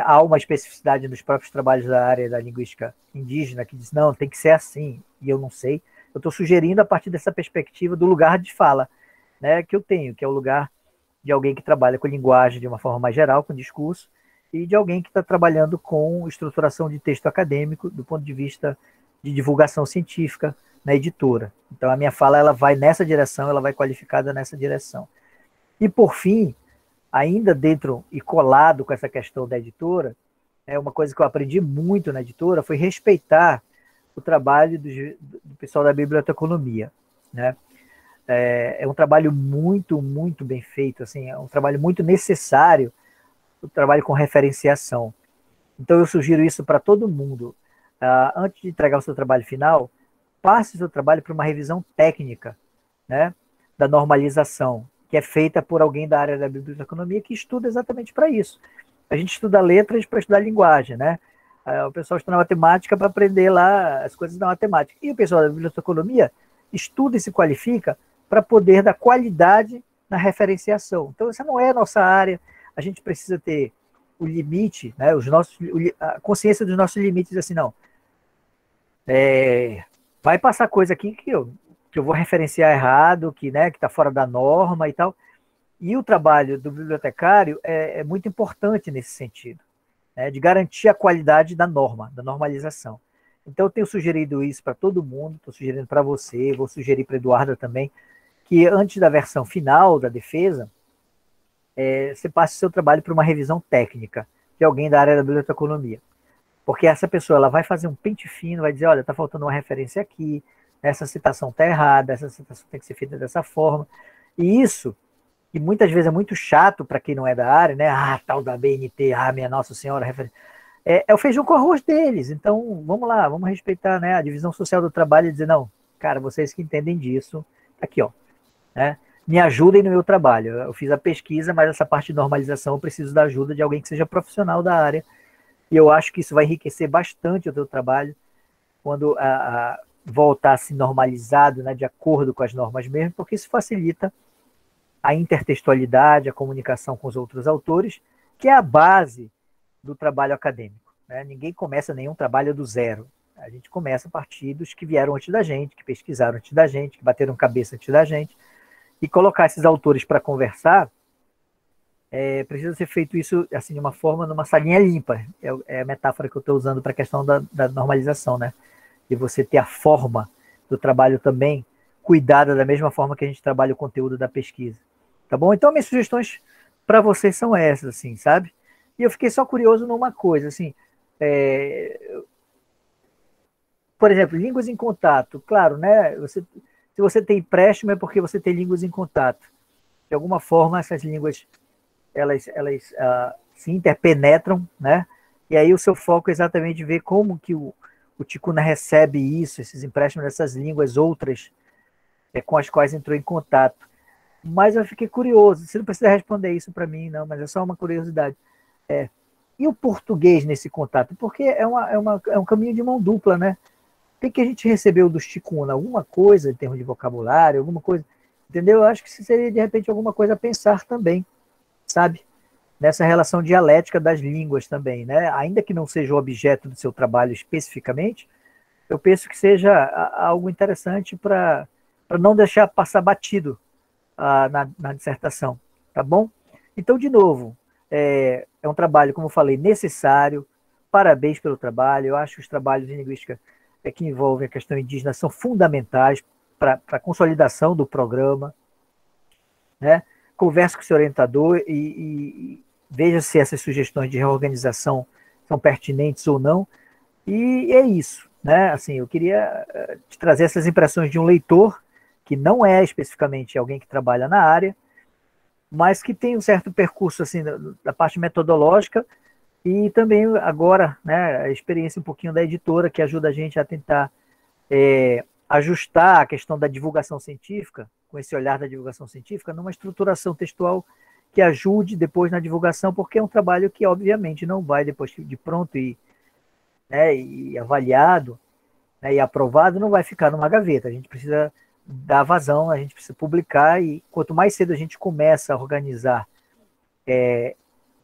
há uma especificidade nos próprios trabalhos da área da linguística indígena que diz, não, tem que ser assim, e eu não sei. Eu estou sugerindo a partir dessa perspectiva do lugar de fala, né, que eu tenho, que é o lugar de alguém que trabalha com linguagem de uma forma mais geral, com discurso, e de alguém que está trabalhando com estruturação de texto acadêmico do ponto de vista de divulgação científica na editora. Então, a minha fala ela vai nessa direção, ela vai qualificada nessa direção. E, por fim, ainda dentro e colado com essa questão da editora, uma coisa que eu aprendi muito na editora foi respeitar o trabalho do pessoal da biblioteconomia, né? É um trabalho muito, muito bem feito, assim, é um trabalho muito necessário, o trabalho com referenciação. Então, eu sugiro isso para todo mundo. Antes de entregar o seu trabalho final, passe o seu trabalho para uma revisão técnica, né, da normalização, que é feita por alguém da área da biblioteconomia que estuda exatamente para isso. A gente estuda letras para estudar linguagem, né? O pessoal estuda matemática para aprender lá as coisas da matemática. E o pessoal da biblioteconomia estuda e se qualifica para poder dar qualidade na referenciação. Então, essa não é a nossa área. A gente precisa ter o limite, né, a consciência dos nossos limites, assim, não. Vai passar coisa aqui que eu vou referenciar errado, que está fora da norma e tal. E o trabalho do bibliotecário é muito importante nesse sentido, né, de garantir a qualidade da norma, da normalização. Então, eu tenho sugerido isso para todo mundo, estou sugerindo para você, vou sugerir para a Eduarda também, que antes da versão final da defesa, você passe o seu trabalho para uma revisão técnica de alguém da área da biblioteconomia. Porque essa pessoa ela vai fazer um pente fino, vai dizer, olha, está faltando uma referência aqui, essa citação está errada, essa citação tem que ser feita dessa forma. E isso, que muitas vezes é muito chato para quem não é da área, né? Tal da BNT, minha Nossa Senhora, referência. É o feijão com arroz deles. Então, vamos lá, vamos respeitar, né, a divisão social do trabalho e dizer, não, cara, vocês que entendem disso, aqui, ó, né? Me ajudem no meu trabalho. Eu fiz a pesquisa, mas essa parte de normalização eu preciso da ajuda de alguém que seja profissional da área. E eu acho que isso vai enriquecer bastante o teu trabalho quando voltar a se normalizado, né, de acordo com as normas mesmo, porque isso facilita a intertextualidade, a comunicação com os outros autores, que é a base do trabalho acadêmico, né? Ninguém começa nenhum trabalho do zero. A gente começa a partir dos que vieram antes da gente, que pesquisaram antes da gente, que bateram cabeça antes da gente, e colocar esses autores para conversar, precisa ser feito isso assim, de uma forma, numa salinha limpa. É a metáfora que eu estou usando para a questão da normalização, né? De você ter a forma do trabalho também cuidada da mesma forma que a gente trabalha o conteúdo da pesquisa. Tá bom? Então, minhas sugestões para vocês são essas, assim, sabe? E eu fiquei só curioso numa coisa, assim, por exemplo, línguas em contato. Claro, né? Se você tem empréstimo é porque você tem línguas em contato. De alguma forma, essas línguas elas se interpenetram, né? E aí o seu foco é exatamente ver como que o ticuna recebe isso, esses empréstimos dessas línguas outras com as quais entrou em contato. Mas eu fiquei curioso, você não precisa responder isso para mim, não, mas é só uma curiosidade. E o português nesse contato? Porque é um caminho de mão dupla, né? Tem que a gente recebeu dos ticuna alguma coisa em termos de vocabulário, alguma coisa, entendeu? Eu acho que seria, de repente, alguma coisa a pensar também, sabe? Nessa relação dialética das línguas também, né? Ainda que não seja o objeto do seu trabalho especificamente, eu penso que seja algo interessante para não deixar passar batido na dissertação, tá bom? Então, de novo, é um trabalho, como eu falei, necessário. Parabéns pelo trabalho. Eu acho que os trabalhos de linguística que envolvem a questão indígena são fundamentais para a consolidação do programa, né? Converse com o seu orientador e veja se essas sugestões de reorganização são pertinentes ou não. E é isso, né? Assim, eu queria te trazer essas impressões de um leitor que não é especificamente alguém que trabalha na área, mas que tem um certo percurso assim da parte metodológica e também agora, né, a experiência um pouquinho da editora que ajuda a gente a tentar ajustar a questão da divulgação científica, com esse olhar da divulgação científica, numa estruturação textual que ajude depois na divulgação, porque é um trabalho que obviamente não vai depois de pronto e avaliado, né, e aprovado, não vai ficar numa gaveta. A gente precisa dar vazão, a gente precisa publicar, e quanto mais cedo a gente começa a organizar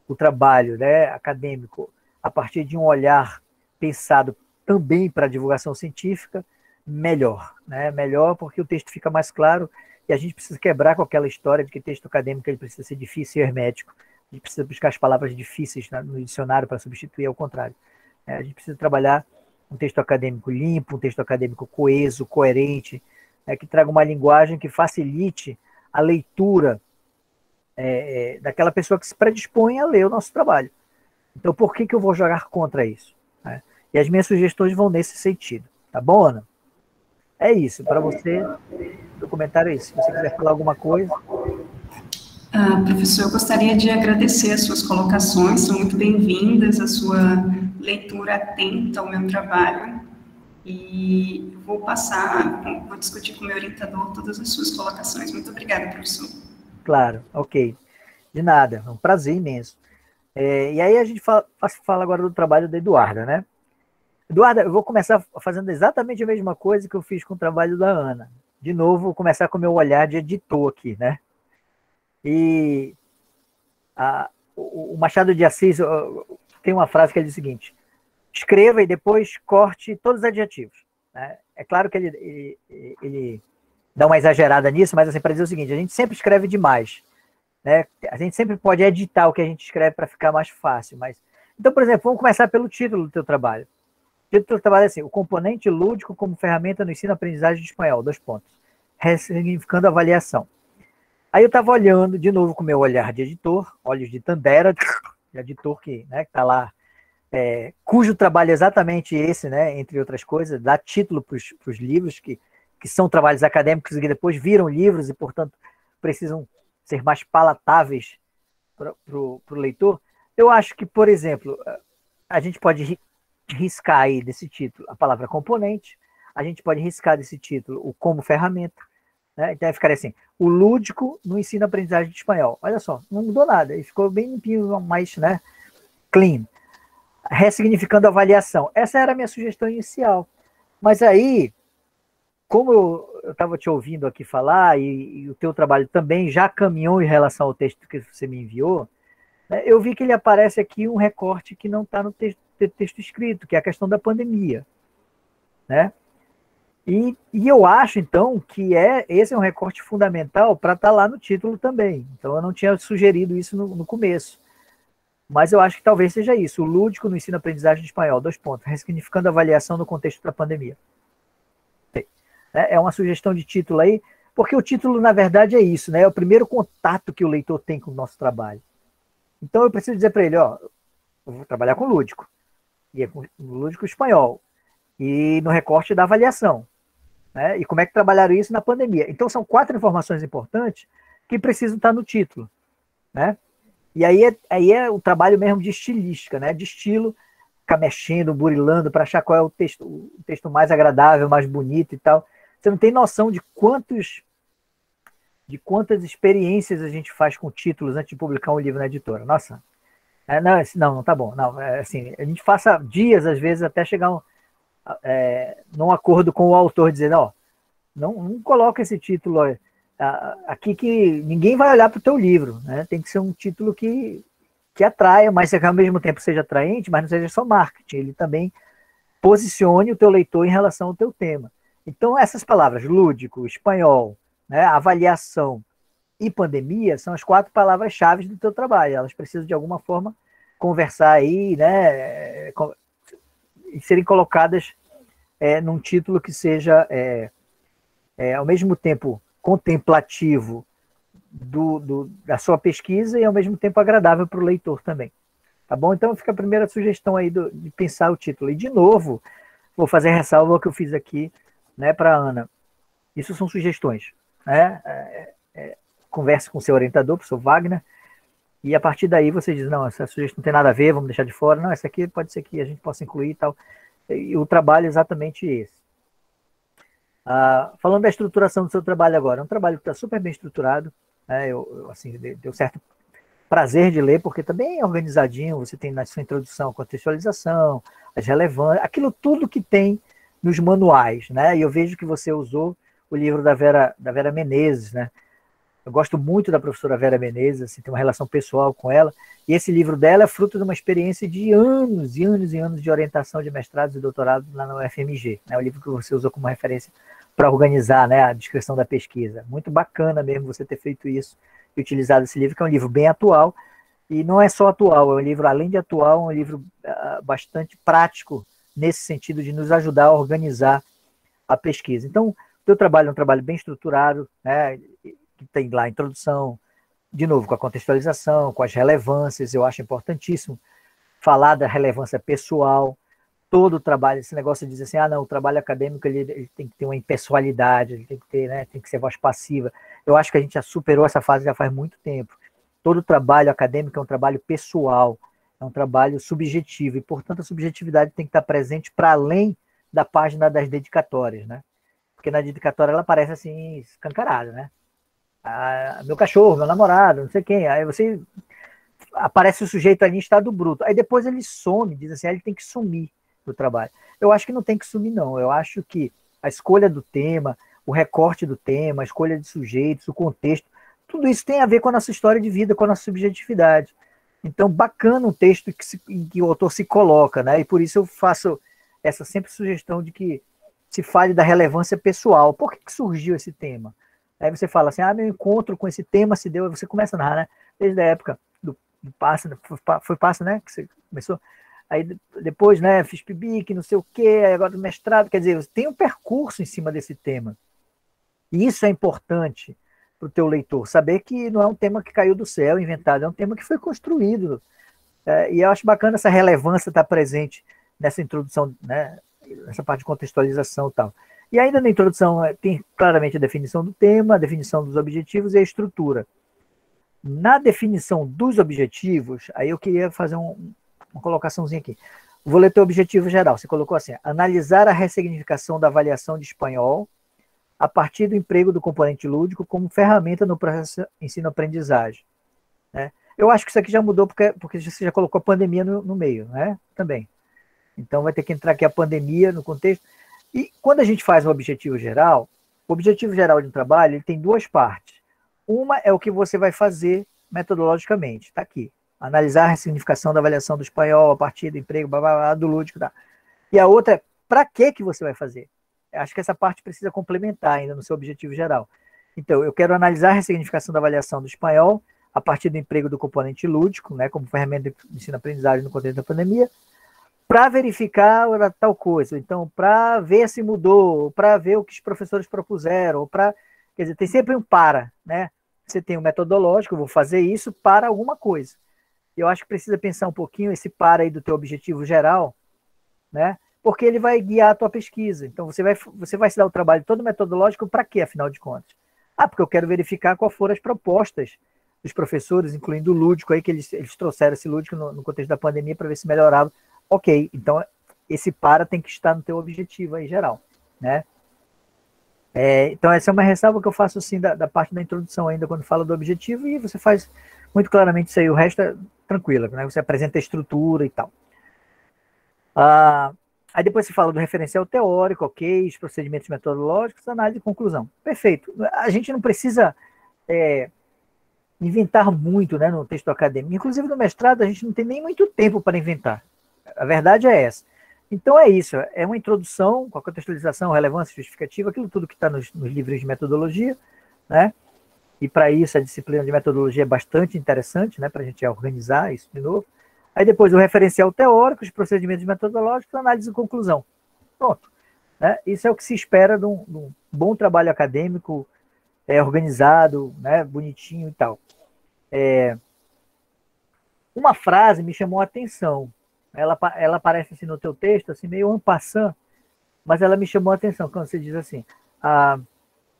o trabalho, né, acadêmico a partir de um olhar pensado também para a divulgação científica, melhor, né? Melhor porque o texto fica mais claro e a gente precisa quebrar com aquela história de que texto acadêmico ele precisa ser difícil e hermético. A gente precisa buscar as palavras difíceis no dicionário para substituir ao contrário. A gente precisa trabalhar um texto acadêmico limpo, um texto acadêmico coeso, coerente, que traga uma linguagem que facilite a leitura daquela pessoa que se predispõe a ler o nosso trabalho. Então, por que eu vou jogar contra isso? E as minhas sugestões vão nesse sentido. Tá bom, Ana? É isso. Para você, o comentário é isso. Se você quiser falar alguma coisa. Professor, eu gostaria de agradecer as suas colocações, são muito bem-vindas, a sua leitura atenta ao meu trabalho, e vou discutir com o meu orientador todas as suas colocações. Muito obrigada, professor. Claro, ok. De nada, é um prazer imenso. E aí a gente fala agora do trabalho da Eduarda, né? Eduarda, eu vou começar fazendo exatamente a mesma coisa que eu fiz com o trabalho da Ana. De novo, vou começar com o meu olhar de editor aqui, né? E o Machado de Assis tem uma frase que ele diz o seguinte: escreva e depois corte todos os adjetivos. Né? É claro que ele dá uma exagerada nisso, mas assim, para dizer o seguinte, a gente sempre escreve demais. Né? A gente sempre pode editar o que a gente escreve para ficar mais fácil. Então, por exemplo, vamos começar pelo título do teu trabalho. O título do teu trabalho é assim: o componente lúdico como ferramenta no ensino-aprendizagem de espanhol, : ressignificando a avaliação. Aí eu estava olhando, de novo, com o meu olhar de editor, olhos de Tandera, de editor que está lá, cujo trabalho é exatamente esse, né, entre outras coisas, dá título para os livros, que são trabalhos acadêmicos que depois viram livros e, portanto, precisam ser mais palatáveis para o leitor. Eu acho que, por exemplo, a gente pode riscar aí desse título a palavra componente, a gente pode riscar desse título o como ferramenta, né? Então vai ficar assim: o lúdico no ensino-aprendizagem de espanhol. Olha só, não mudou nada, e ficou bem limpinho, mais, né, clean. Ressignificando a avaliação. Essa era a minha sugestão inicial. Mas aí, como eu estava te ouvindo aqui falar, e o teu trabalho também já caminhou em relação ao texto que você me enviou, né, eu vi que ele aparece aqui um recorte que não está no texto escrito, que é a questão da pandemia. Né? E eu acho, então, que esse é um recorte fundamental para estar lá no título também. Então, eu não tinha sugerido isso no começo. Mas eu acho que talvez seja isso: o lúdico no ensino-aprendizagem de espanhol, : ressignificando a avaliação no contexto da pandemia. É uma sugestão de título aí, porque o título, na verdade, é isso, né? É o primeiro contato que o leitor tem com o nosso trabalho. Então, eu preciso dizer para ele: eu vou trabalhar com lúdico, e é com lúdico espanhol, e no recorte da avaliação. Né? E como é que trabalharam isso na pandemia? Então, são 4 informações importantes que precisam estar no título. Né? E aí é o trabalho mesmo de estilística, né? De estilo, ficar mexendo, burilando para achar qual é o texto mais agradável, mais bonito e tal. Você não tem noção de quantas experiências a gente faz com títulos antes de publicar um livro na editora. Nossa, não tá bom. Não, assim, a gente passa dias, às vezes, até chegar num acordo com o autor, dizendo, ó, não coloca esse título aqui que ninguém vai olhar para o teu livro, né? Tem que ser um título que atraia, mas que ao mesmo tempo seja atraente, mas não seja só marketing, ele também posicione o teu leitor em relação ao teu tema. Então, essas palavras, lúdico, espanhol, né, avaliação e pandemia, são as 4 palavras-chave do teu trabalho. Elas precisam, de alguma forma, conversar aí, né, e serem colocadas num título que seja, ao mesmo tempo, contemplativo da sua pesquisa e, ao mesmo tempo, agradável para o leitor também. Tá bom? Então, fica a primeira sugestão aí de pensar o título. E, de novo, vou fazer ressalva ao que eu fiz aqui, né, para a Ana. Isso são sugestões, né? Converse com o seu orientador, o professor Wagner, e a partir daí você diz, não, essa sugestão não tem nada a ver, vamos deixar de fora, não, essa aqui pode ser que a gente possa incluir e tal. E o trabalho é exatamente esse. Falando da estruturação do seu trabalho agora, é um trabalho que está super bem estruturado, né? Assim, deu certo prazer de ler, porque também é organizadinho, você tem na sua introdução a contextualização, as relevâncias, aquilo tudo que tem nos manuais, né? E eu vejo que você usou o livro da Vera Menezes, né? Eu gosto muito da professora Vera Menezes, assim, tem uma relação pessoal com ela, e esse livro dela é fruto de uma experiência de anos e anos e anos de orientação de mestrados e doutorados lá na UFMG, né? O livro que você usou como referência para organizar, né, a descrição da pesquisa. Muito bacana mesmo você ter feito isso e utilizado esse livro, que é um livro bem atual, e não é só atual, é um livro, além de atual, é um livro bastante prático, nesse sentido de nos ajudar a organizar a pesquisa. Então, o teu trabalho é um trabalho bem estruturado, né, que tem lá a introdução, de novo, com a contextualização, com as relevâncias, eu acho importantíssimo falar da relevância pessoal, todo o trabalho, esse negócio de dizer assim, não, o trabalho acadêmico ele tem que ter uma impessoalidade, ele tem que ter, né, tem que ser voz passiva. Eu acho que a gente já superou essa fase já faz muito tempo. Todo trabalho acadêmico é um trabalho pessoal, é um trabalho subjetivo, e, portanto, a subjetividade tem que estar presente para além da página das dedicatórias, né? Porque na dedicatória ela aparece assim, escancarada, né? Meu cachorro, meu namorado, não sei quem. Aí você aparece o sujeito ali em estado bruto. Aí depois ele some, diz assim, ele tem que sumir do trabalho. Eu acho que não tem que sumir, não. Eu acho que a escolha do tema, o recorte do tema, a escolha de sujeitos, o contexto, tudo isso tem a ver com a nossa história de vida, com a nossa subjetividade. Então, bacana um texto em que o autor se coloca, né? E por isso eu faço essa sempre sugestão de que se fale da relevância pessoal. Por que surgiu esse tema? Aí você fala assim, meu encontro com esse tema se deu, você começa a narrar, né? Desde a época do Pássaro, foi Pássaro, né? Que você começou. Aí depois, né, fiz PIBIC, não sei o quê, aí agora do mestrado, quer dizer, tem um percurso em cima desse tema. E isso é importante para o teu leitor, saber que não é um tema que caiu do céu, inventado, é um tema que foi construído. E eu acho bacana essa relevância estar presente nessa introdução, né, nessa parte de contextualização e tal. E ainda na introdução tem claramente a definição do tema, a definição dos objetivos e a estrutura. Na definição dos objetivos, aí eu queria fazer uma colocaçãozinha aqui. Vou ler teu objetivo geral. Você colocou assim, analisar a ressignificação da avaliação de espanhol a partir do emprego do componente lúdico como ferramenta no processo ensino-aprendizagem. Né? Eu acho que isso aqui já mudou porque você já colocou a pandemia no meio, né? Também. Então vai ter que entrar aqui a pandemia no contexto. E quando a gente faz um objetivo geral, o objetivo geral de um trabalho ele tem 2 partes. Uma é o que você vai fazer metodologicamente, está aqui. Analisar a ressignificação da avaliação do espanhol a partir do emprego, do lúdico. Tá? E a outra é para que você vai fazer. Eu acho que essa parte precisa complementar ainda no seu objetivo geral. Então, eu quero analisar a ressignificação da avaliação do espanhol a partir do emprego do componente lúdico, né, como ferramenta de ensino-aprendizagem no contexto da pandemia, para verificar tal coisa, então, para ver se mudou, para ver o que os professores propuseram, quer dizer, tem sempre um para, né? Você tem um metodológico, eu vou fazer isso para alguma coisa. Eu acho que precisa pensar um pouquinho esse para aí do teu objetivo geral, né? Porque ele vai guiar a tua pesquisa. Então, você vai se dar o trabalho todo metodológico para quê, afinal de contas? Porque eu quero verificar quais foram as propostas dos professores, incluindo o lúdico aí, que eles trouxeram esse lúdico no contexto da pandemia para ver se melhorava ok, então esse para tem que estar no teu objetivo aí geral, né? Então essa é uma ressalva que eu faço assim da parte da introdução ainda quando fala do objetivo, e você faz muito claramente isso aí, o resto é tranquilo, né? Você apresenta a estrutura e tal. Aí depois você fala do referencial teórico, ok, os procedimentos metodológicos, análise e conclusão. Perfeito. A gente não precisa inventar muito, né, no texto acadêmico. Inclusive no mestrado a gente não tem nem muito tempo para inventar. A verdade é essa. Então é isso, é uma introdução com a contextualização, relevância, justificativa, aquilo tudo que está nos livros de metodologia, né? E para isso a disciplina de metodologia é bastante interessante, né, para a gente organizar isso de novo. Aí depois o referencial teórico, os procedimentos metodológicos, análise e conclusão. Pronto. Né? Isso é o que se espera de um bom trabalho acadêmico, organizado, né, bonitinho e tal. Uma frase me chamou a atenção. Ela aparece assim no teu texto, assim, meio en passant, mas ela me chamou a atenção quando você diz assim,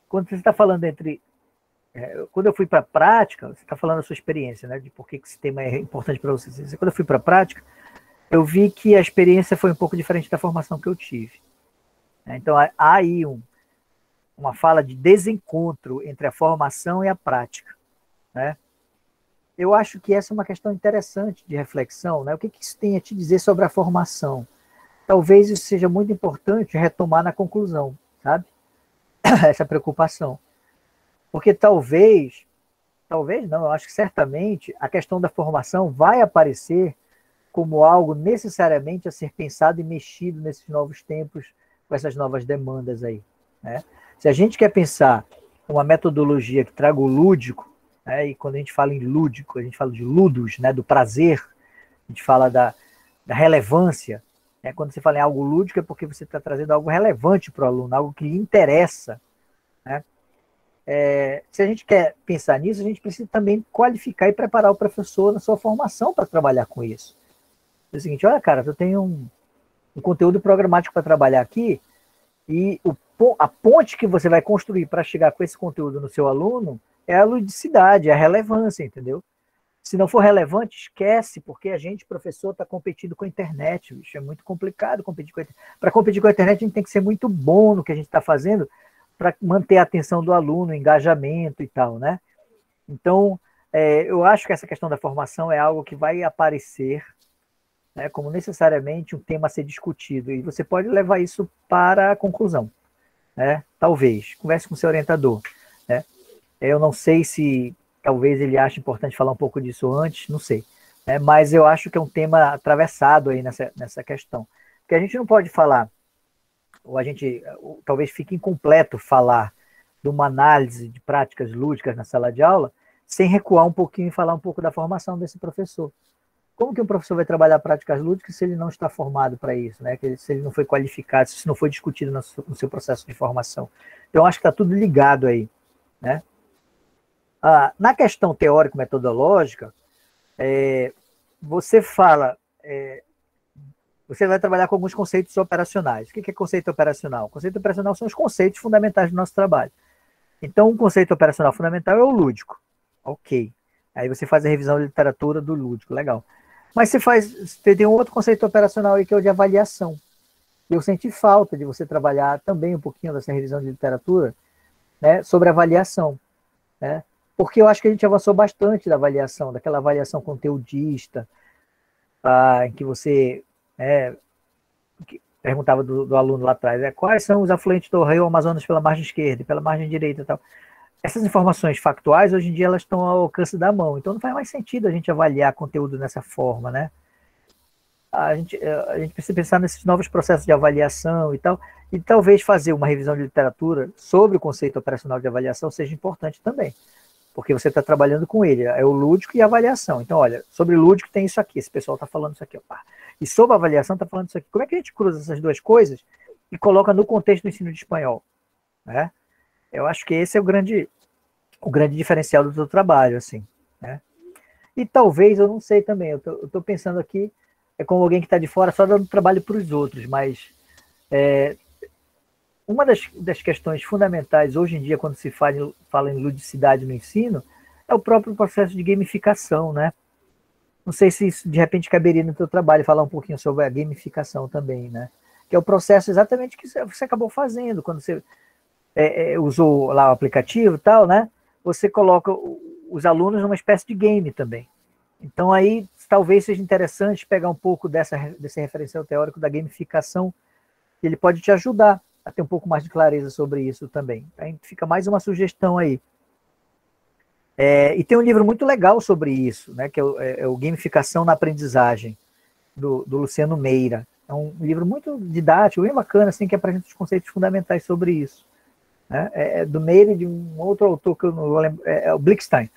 quando você está falando quando eu fui para a prática, você está falando da sua experiência, né, de por que esse tema é importante para você. Quando eu fui para a prática, eu vi que a experiência foi um pouco diferente da formação que eu tive. Então, há aí uma fala de desencontro entre a formação e a prática, né? Eu acho que essa é uma questão interessante de reflexão, né? O que isso tem a te dizer sobre a formação? Talvez isso seja muito importante retomar na conclusão, sabe? Essa preocupação. Porque talvez não, eu acho que certamente a questão da formação vai aparecer como algo necessariamente a ser pensado e mexido nesses novos tempos, com essas novas demandas aí, né? Se a gente quer pensar uma metodologia que traga o lúdico, né, e quando a gente fala em lúdico, a gente fala de ludus, né, do prazer, a gente fala da relevância, né? Quando você fala em algo lúdico é porque você está trazendo algo relevante para o aluno, algo que lhe interessa, né? Se a gente quer pensar nisso, a gente precisa também qualificar e preparar o professor na sua formação para trabalhar com isso. É o seguinte, olha, cara, eu tenho um conteúdo programático para trabalhar aqui, e a ponte que você vai construir para chegar com esse conteúdo no seu aluno é a ludicidade, é a relevância, entendeu? Se não for relevante, esquece, porque a gente, professor, está competindo com a internet, bicho, é muito complicado competir com a internet. Para competir com a internet, a gente tem que ser muito bom no que a gente está fazendo, para manter a atenção do aluno, o engajamento e tal, né? Então, eu acho que essa questão da formação é algo que vai aparecer, né, como necessariamente um tema a ser discutido, e você pode levar isso para a conclusão, né? Talvez, converse com o seu orientador, né? Eu não sei se talvez ele ache importante falar um pouco disso antes, não sei, né? Mas eu acho que é um tema atravessado aí nessa questão, porque a gente não pode falar, talvez fique incompleto falar de uma análise de práticas lúdicas na sala de aula, sem recuar um pouquinho e falar um pouco da formação desse professor. Como que um professor vai trabalhar práticas lúdicas se ele não está formado para isso, né? Se ele não foi qualificado, se isso não foi discutido no seu processo de formação? Então, acho que está tudo ligado aí, né? Na questão teórico-metodológica, você fala... você vai trabalhar com alguns conceitos operacionais. O que é conceito operacional? Conceito operacional são os conceitos fundamentais do nosso trabalho. Então, um conceito operacional fundamental é o lúdico. Ok. Aí você faz a revisão de literatura do lúdico, legal. Mas você tem um outro conceito operacional aí que é o de avaliação. Eu senti falta de você trabalhar também um pouquinho dessa revisão de literatura, né, sobre avaliação, né? Porque eu acho que a gente avançou bastante da avaliação, daquela avaliação conteudista, em que você... que perguntava do aluno lá atrás, quais são os afluentes do rio Amazonas pela margem esquerda e pela margem direita e tal. Essas informações factuais, hoje em dia, elas estão ao alcance da mão, então não faz mais sentido a gente avaliar conteúdo dessa forma, né? A gente precisa pensar nesses novos processos de avaliação e tal, e talvez fazer uma revisão de literatura sobre o conceito operacional de avaliação seja importante também, porque você está trabalhando com ele, é o lúdico e a avaliação. Então, olha, sobre lúdico tem isso aqui, esse pessoal está falando isso aqui, opa. E sobre a avaliação está falando isso aqui. Como é que a gente cruza essas duas coisas e coloca no contexto do ensino de espanhol, né? Eu acho que esse é o grande diferencial do teu trabalho, assim, né? E talvez, eu não sei também, eu estou pensando aqui, como alguém que está de fora, só dando trabalho para os outros, mas uma das questões fundamentais hoje em dia, quando se fala em ludicidade no ensino, é o próprio processo de gamificação, né? Não sei se isso, de repente, caberia no teu trabalho falar um pouquinho sobre a gamificação também, né? Que é o processo exatamente que você acabou fazendo, quando você usou lá o aplicativo e tal, né? Você coloca os alunos numa espécie de game também. Então aí talvez seja interessante pegar um pouco desse referencial teórico da gamificação, que ele pode te ajudar a ter um pouco mais de clareza sobre isso também. Aí fica mais uma sugestão aí. E tem um livro muito legal sobre isso, né, que é o Gamificação na Aprendizagem, do Luciano Meira. É um livro muito didático, bem bacana, assim, que apresenta os conceitos fundamentais sobre isso. Né? É do Meira e de um outro autor que eu não vou lembrar, é o Blickstein.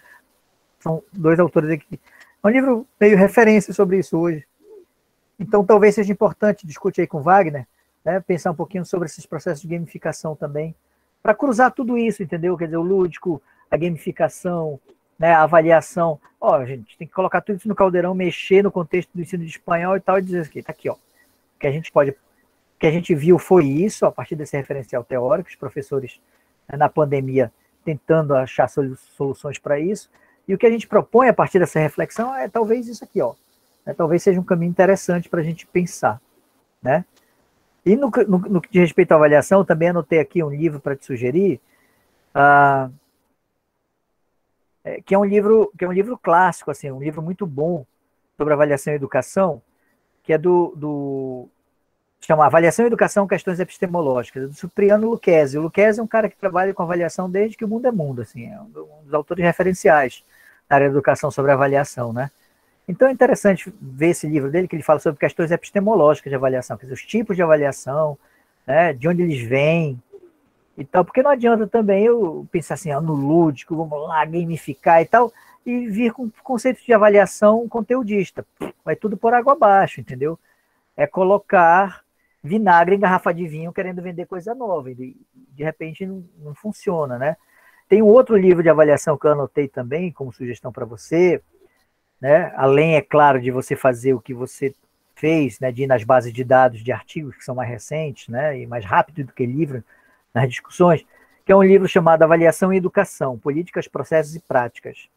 São dois autores aqui. É um livro meio referência sobre isso hoje. Então, talvez seja importante discutir aí com o Wagner, né, pensar um pouquinho sobre esses processos de gamificação também, para cruzar tudo isso, entendeu? Quer dizer, o lúdico, a gamificação, né, a avaliação. Ó, gente, tem que colocar tudo isso no caldeirão, mexer no contexto do ensino de espanhol e tal, e dizer aqui, tá aqui, ó. O que a gente viu foi isso, a partir desse referencial teórico, os professores, né, na pandemia, tentando achar soluções para isso, e o que a gente propõe a partir dessa reflexão é talvez isso aqui, ó. Talvez seja um caminho interessante para a gente pensar, né? E no que diz respeito à avaliação, também anotei aqui um livro para te sugerir, que é um livro clássico, assim, um livro muito bom sobre avaliação e educação, que é chama Avaliação e Educação, Questões Epistemológicas, do Cipriano Lucchesi. O Lucchesi é um cara que trabalha com avaliação desde que o mundo é mundo, assim, é um dos autores referenciais na área da educação sobre avaliação, né? Então é interessante ver esse livro dele, que ele fala sobre questões epistemológicas de avaliação, quer dizer, os tipos de avaliação, né, de onde eles vêm e tal, porque não adianta também eu pensar assim, no lúdico, vamos lá, gamificar e tal, e vir com conceitos de avaliação conteudista. Vai tudo por água abaixo, entendeu? É colocar vinagre em garrafa de vinho querendo vender coisa nova, e de repente não funciona, né? Tem um outro livro de avaliação que eu anotei também, como sugestão para você, né? Além, é claro, de você fazer o que você fez, né, de ir nas bases de dados de artigos que são mais recentes, né, e mais rápido do que livro nas discussões, que é um livro chamado Avaliação e Educação, Políticas, Processos e Práticas.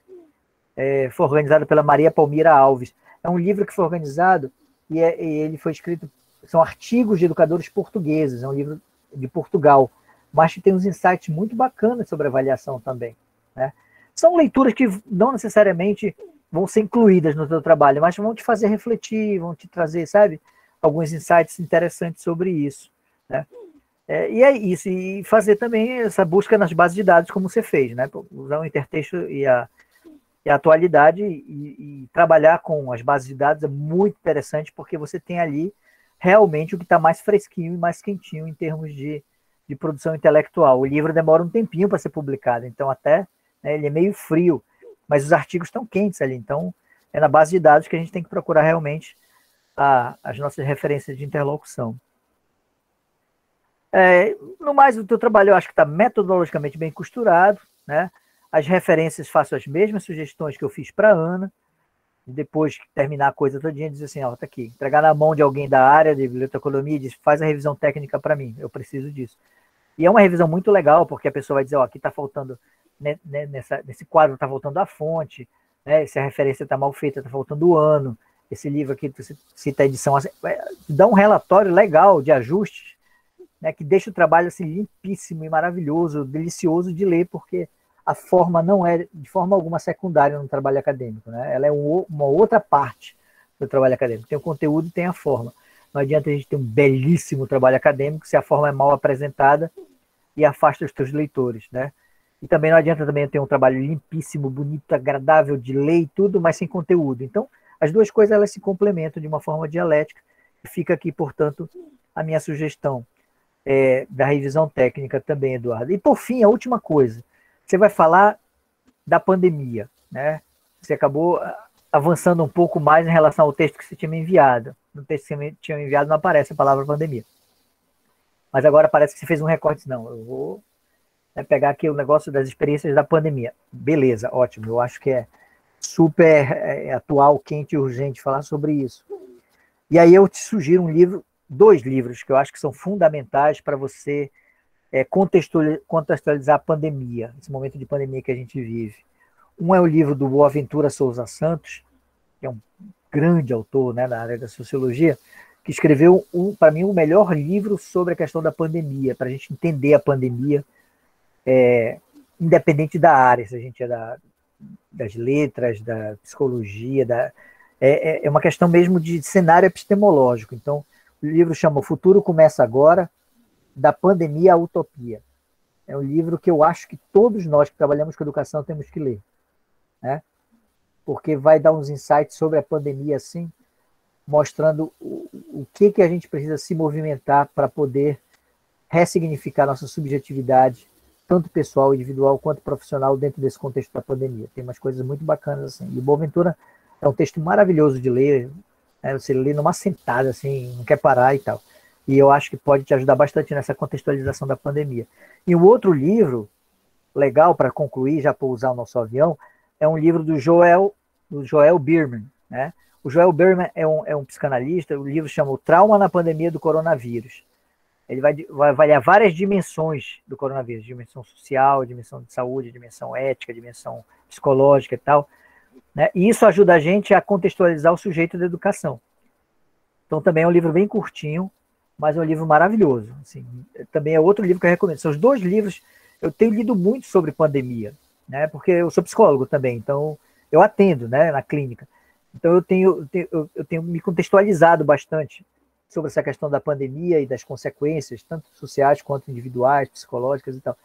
Foi organizado pela Maria Palmira Alves. É um livro que foi organizado e ele foi escrito, são artigos de educadores portugueses, é um livro de Portugal, mas que tem uns insights muito bacanas sobre avaliação também, né? São leituras que não necessariamente vão ser incluídas no teu trabalho, mas vão te fazer refletir, vão te trazer, sabe, alguns insights interessantes sobre isso, né? E é isso, e fazer também essa busca nas bases de dados, como você fez, né? Usar o intertexto e a atualidade e trabalhar com as bases de dados é muito interessante, porque você tem ali realmente o que está mais fresquinho e mais quentinho em termos de produção intelectual. O livro demora um tempinho para ser publicado, então até, né, ele é meio frio, mas os artigos estão quentes ali, então é na base de dados que a gente tem que procurar realmente as nossas referências de interlocução. No mais, o teu trabalho eu acho que está metodologicamente bem costurado, né? As referências, faço as mesmas sugestões que eu fiz para a Ana, e depois que terminar a coisa todinha, diz assim, ó, tá aqui, entregar na mão de alguém da área de biblioteconomia e diz, faz a revisão técnica para mim, eu preciso disso. E é uma revisão muito legal, porque a pessoa vai dizer, ó, aqui está faltando, né, nesse quadro está faltando a fonte, né, se a referência está mal feita, está faltando o ano, esse livro aqui, você cita a edição, dá um relatório legal de ajustes, né, que deixa o trabalho assim, limpíssimo e maravilhoso, delicioso de ler, porque a forma não é de forma alguma secundária no trabalho acadêmico, né? Ela é uma outra parte do trabalho acadêmico. Tem o conteúdo e tem a forma. Não adianta a gente ter um belíssimo trabalho acadêmico se a forma é mal apresentada e afasta os teus leitores, né? E também não adianta também ter um trabalho limpíssimo, bonito, agradável de ler e tudo, mas sem conteúdo. Então, as duas coisas elas se complementam de uma forma dialética. Fica aqui, portanto, a minha sugestão da revisão técnica também, Eduardo. E, por fim, a última coisa. Você vai falar da pandemia, né? Você acabou avançando um pouco mais em relação ao texto que você tinha me enviado. No texto que você me tinha enviado não aparece a palavra pandemia. Mas agora parece que você fez um recorte. Não, eu vou pegar aqui o negócio das experiências da pandemia. Beleza, ótimo. Eu acho que é super atual, quente e urgente falar sobre isso. E aí eu te sugiro dois livros que eu acho que são fundamentais para você contextualizar a pandemia, esse momento de pandemia que a gente vive. Um é o livro do Boaventura Souza Santos, que é um grande autor, né, na área da sociologia, que escreveu, para mim, o melhor livro sobre a questão da pandemia, para a gente entender a pandemia, independente da área, se a gente é das letras, da psicologia, é uma questão mesmo de cenário epistemológico. Então, o livro chama O Futuro Começa Agora, da Pandemia à Utopia. É um livro que eu acho que todos nós que trabalhamos com educação temos que ler, né? Porque vai dar uns insights sobre a pandemia, assim, mostrando o que a gente precisa se movimentar para poder ressignificar nossa subjetividade, tanto pessoal, individual, quanto profissional, dentro desse contexto da pandemia. Tem umas coisas muito bacanas, assim. E o Boaventura é um texto maravilhoso de ler, né? Você lê numa sentada, assim, não quer parar e tal. E eu acho que pode te ajudar bastante nessa contextualização da pandemia. E um outro livro, legal para concluir, já para usar o nosso avião, é um livro do Joel Biermann, né? O Joel Biermann é um psicanalista, o livro chama O Trauma na Pandemia do Coronavírus. Ele vai avaliar várias dimensões do coronavírus, dimensão social, dimensão de saúde, dimensão ética, dimensão psicológica e tal, né? E isso ajuda a gente a contextualizar o sujeito da educação. Então também é um livro bem curtinho, mas é um livro maravilhoso. Assim, também é outro livro que eu recomendo. São os dois livros, eu tenho lido muito sobre pandemia, né? Porque eu sou psicólogo também, então eu atendo, né, na clínica. Então eu tenho me contextualizado bastante sobre essa questão da pandemia e das consequências, tanto sociais quanto individuais, psicológicas e tal.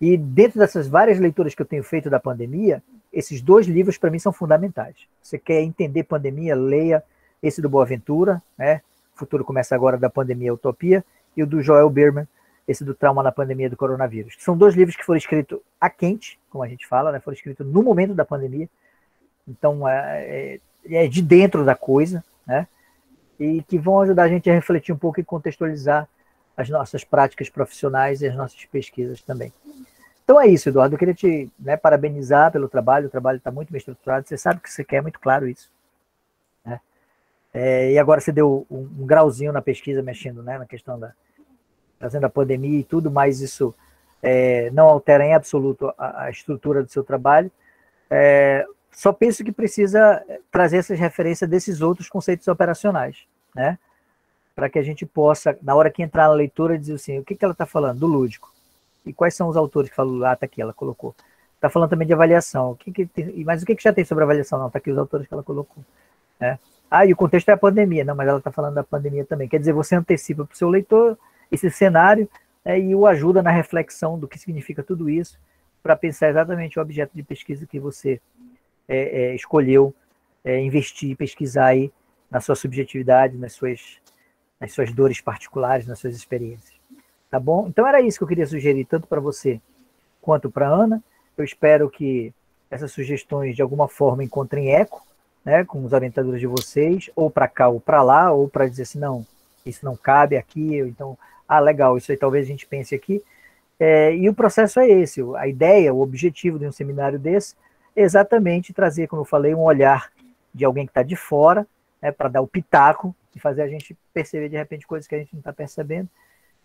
E dentro dessas várias leituras que eu tenho feito da pandemia, esses dois livros para mim são fundamentais. Você quer entender pandemia, leia esse do Boaventura, né? O Futuro Começa Agora, da Pandemia à Utopia, e o do Joel Biermann, esse do Trauma na Pandemia do Coronavírus. São dois livros que foram escritos a quente, como a gente fala, né? Foram escritos no momento da pandemia. Então, é de dentro da coisa, né? E que vão ajudar a gente a refletir um pouco e contextualizar as nossas práticas profissionais e as nossas pesquisas também. Então é isso, Eduardo. Eu queria te, né, parabenizar pelo trabalho. O trabalho está muito bem estruturado. Você sabe o que você quer, é muito claro isso, né? E agora você deu um grauzinho na pesquisa, mexendo, né, na questão trazendo a pandemia e tudo, mas isso não altera em absoluto a estrutura do seu trabalho. Só penso que precisa trazer essas referências desses outros conceitos operacionais, né? Para que a gente possa, na hora que entrar na leitura, dizer assim, o que ela está falando? Do lúdico. E quais são os autores que falam lá? Está aqui, ela colocou. Está falando também de avaliação. Mas o que já tem sobre avaliação? Não, está aqui os autores que ela colocou, né? E o contexto é a pandemia. Não, mas ela está falando da pandemia também. Quer dizer, você antecipa para o seu leitor esse cenário, né, e o ajuda na reflexão do que significa tudo isso, para pensar exatamente o objeto de pesquisa que você escolheu investir, pesquisar aí na sua subjetividade, nas suas dores particulares, nas suas experiências. Tá bom? Então era isso que eu queria sugerir, tanto para você quanto para a Ana. Eu espero que essas sugestões, de alguma forma, encontrem eco, né, com os orientadores de vocês, ou para cá ou para lá, ou para dizer assim, não, isso não cabe aqui, ou então, legal, isso aí talvez a gente pense aqui. E o processo é esse, a ideia, o objetivo de um seminário desse, é exatamente trazer, como eu falei, um olhar de alguém que está de fora, né, para dar o pitaco e fazer a gente perceber, de repente, coisas que a gente não está percebendo,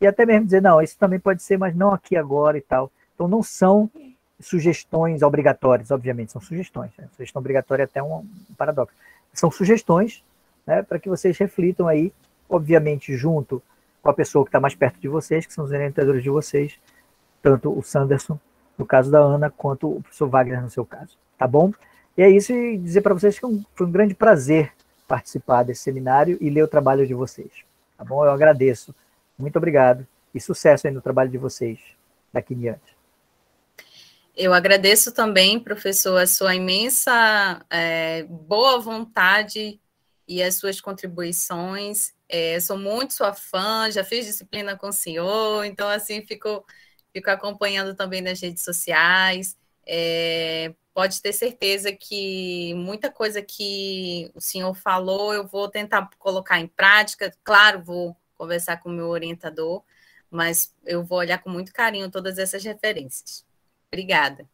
e até mesmo dizer, não, isso também pode ser, mas não aqui agora e tal. Então não são sugestões obrigatórias, obviamente, são sugestões. Né? Sugestão obrigatória é até um paradoxo. São sugestões, né, para que vocês reflitam aí, obviamente, junto com a pessoa que está mais perto de vocês, que são os orientadores de vocês, tanto o Sanderson, no caso da Ana, quanto o professor Wagner, no seu caso. Tá bom? E é isso, e dizer para vocês que foi um grande prazer participar desse seminário e ler o trabalho de vocês. Tá bom? Eu agradeço. Muito obrigado. E sucesso aí no trabalho de vocês daqui em diante. Eu agradeço também, professor, a sua imensa boa vontade e as suas contribuições. Sou muito sua fã, já fiz disciplina com o senhor, então, assim, fico acompanhando também nas redes sociais. Pode ter certeza que muita coisa que o senhor falou, eu vou tentar colocar em prática. Claro, vou conversar com o meu orientador, mas eu vou olhar com muito carinho todas essas referências. Obrigada.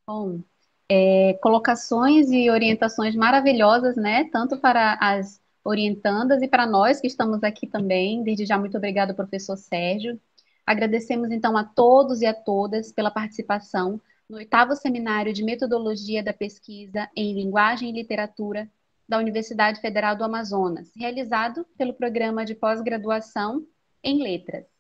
Bom, colocações e orientações maravilhosas, né? Tanto para as orientandas e para nós que estamos aqui também. Desde já, muito obrigada, professor Sérgio. Agradecemos, então, a todos e a todas pela participação no 8º Seminário de Metodologia da Pesquisa em Linguagem e Literatura da Universidade Federal do Amazonas, realizado pelo Programa de Pós-Graduação em Letras.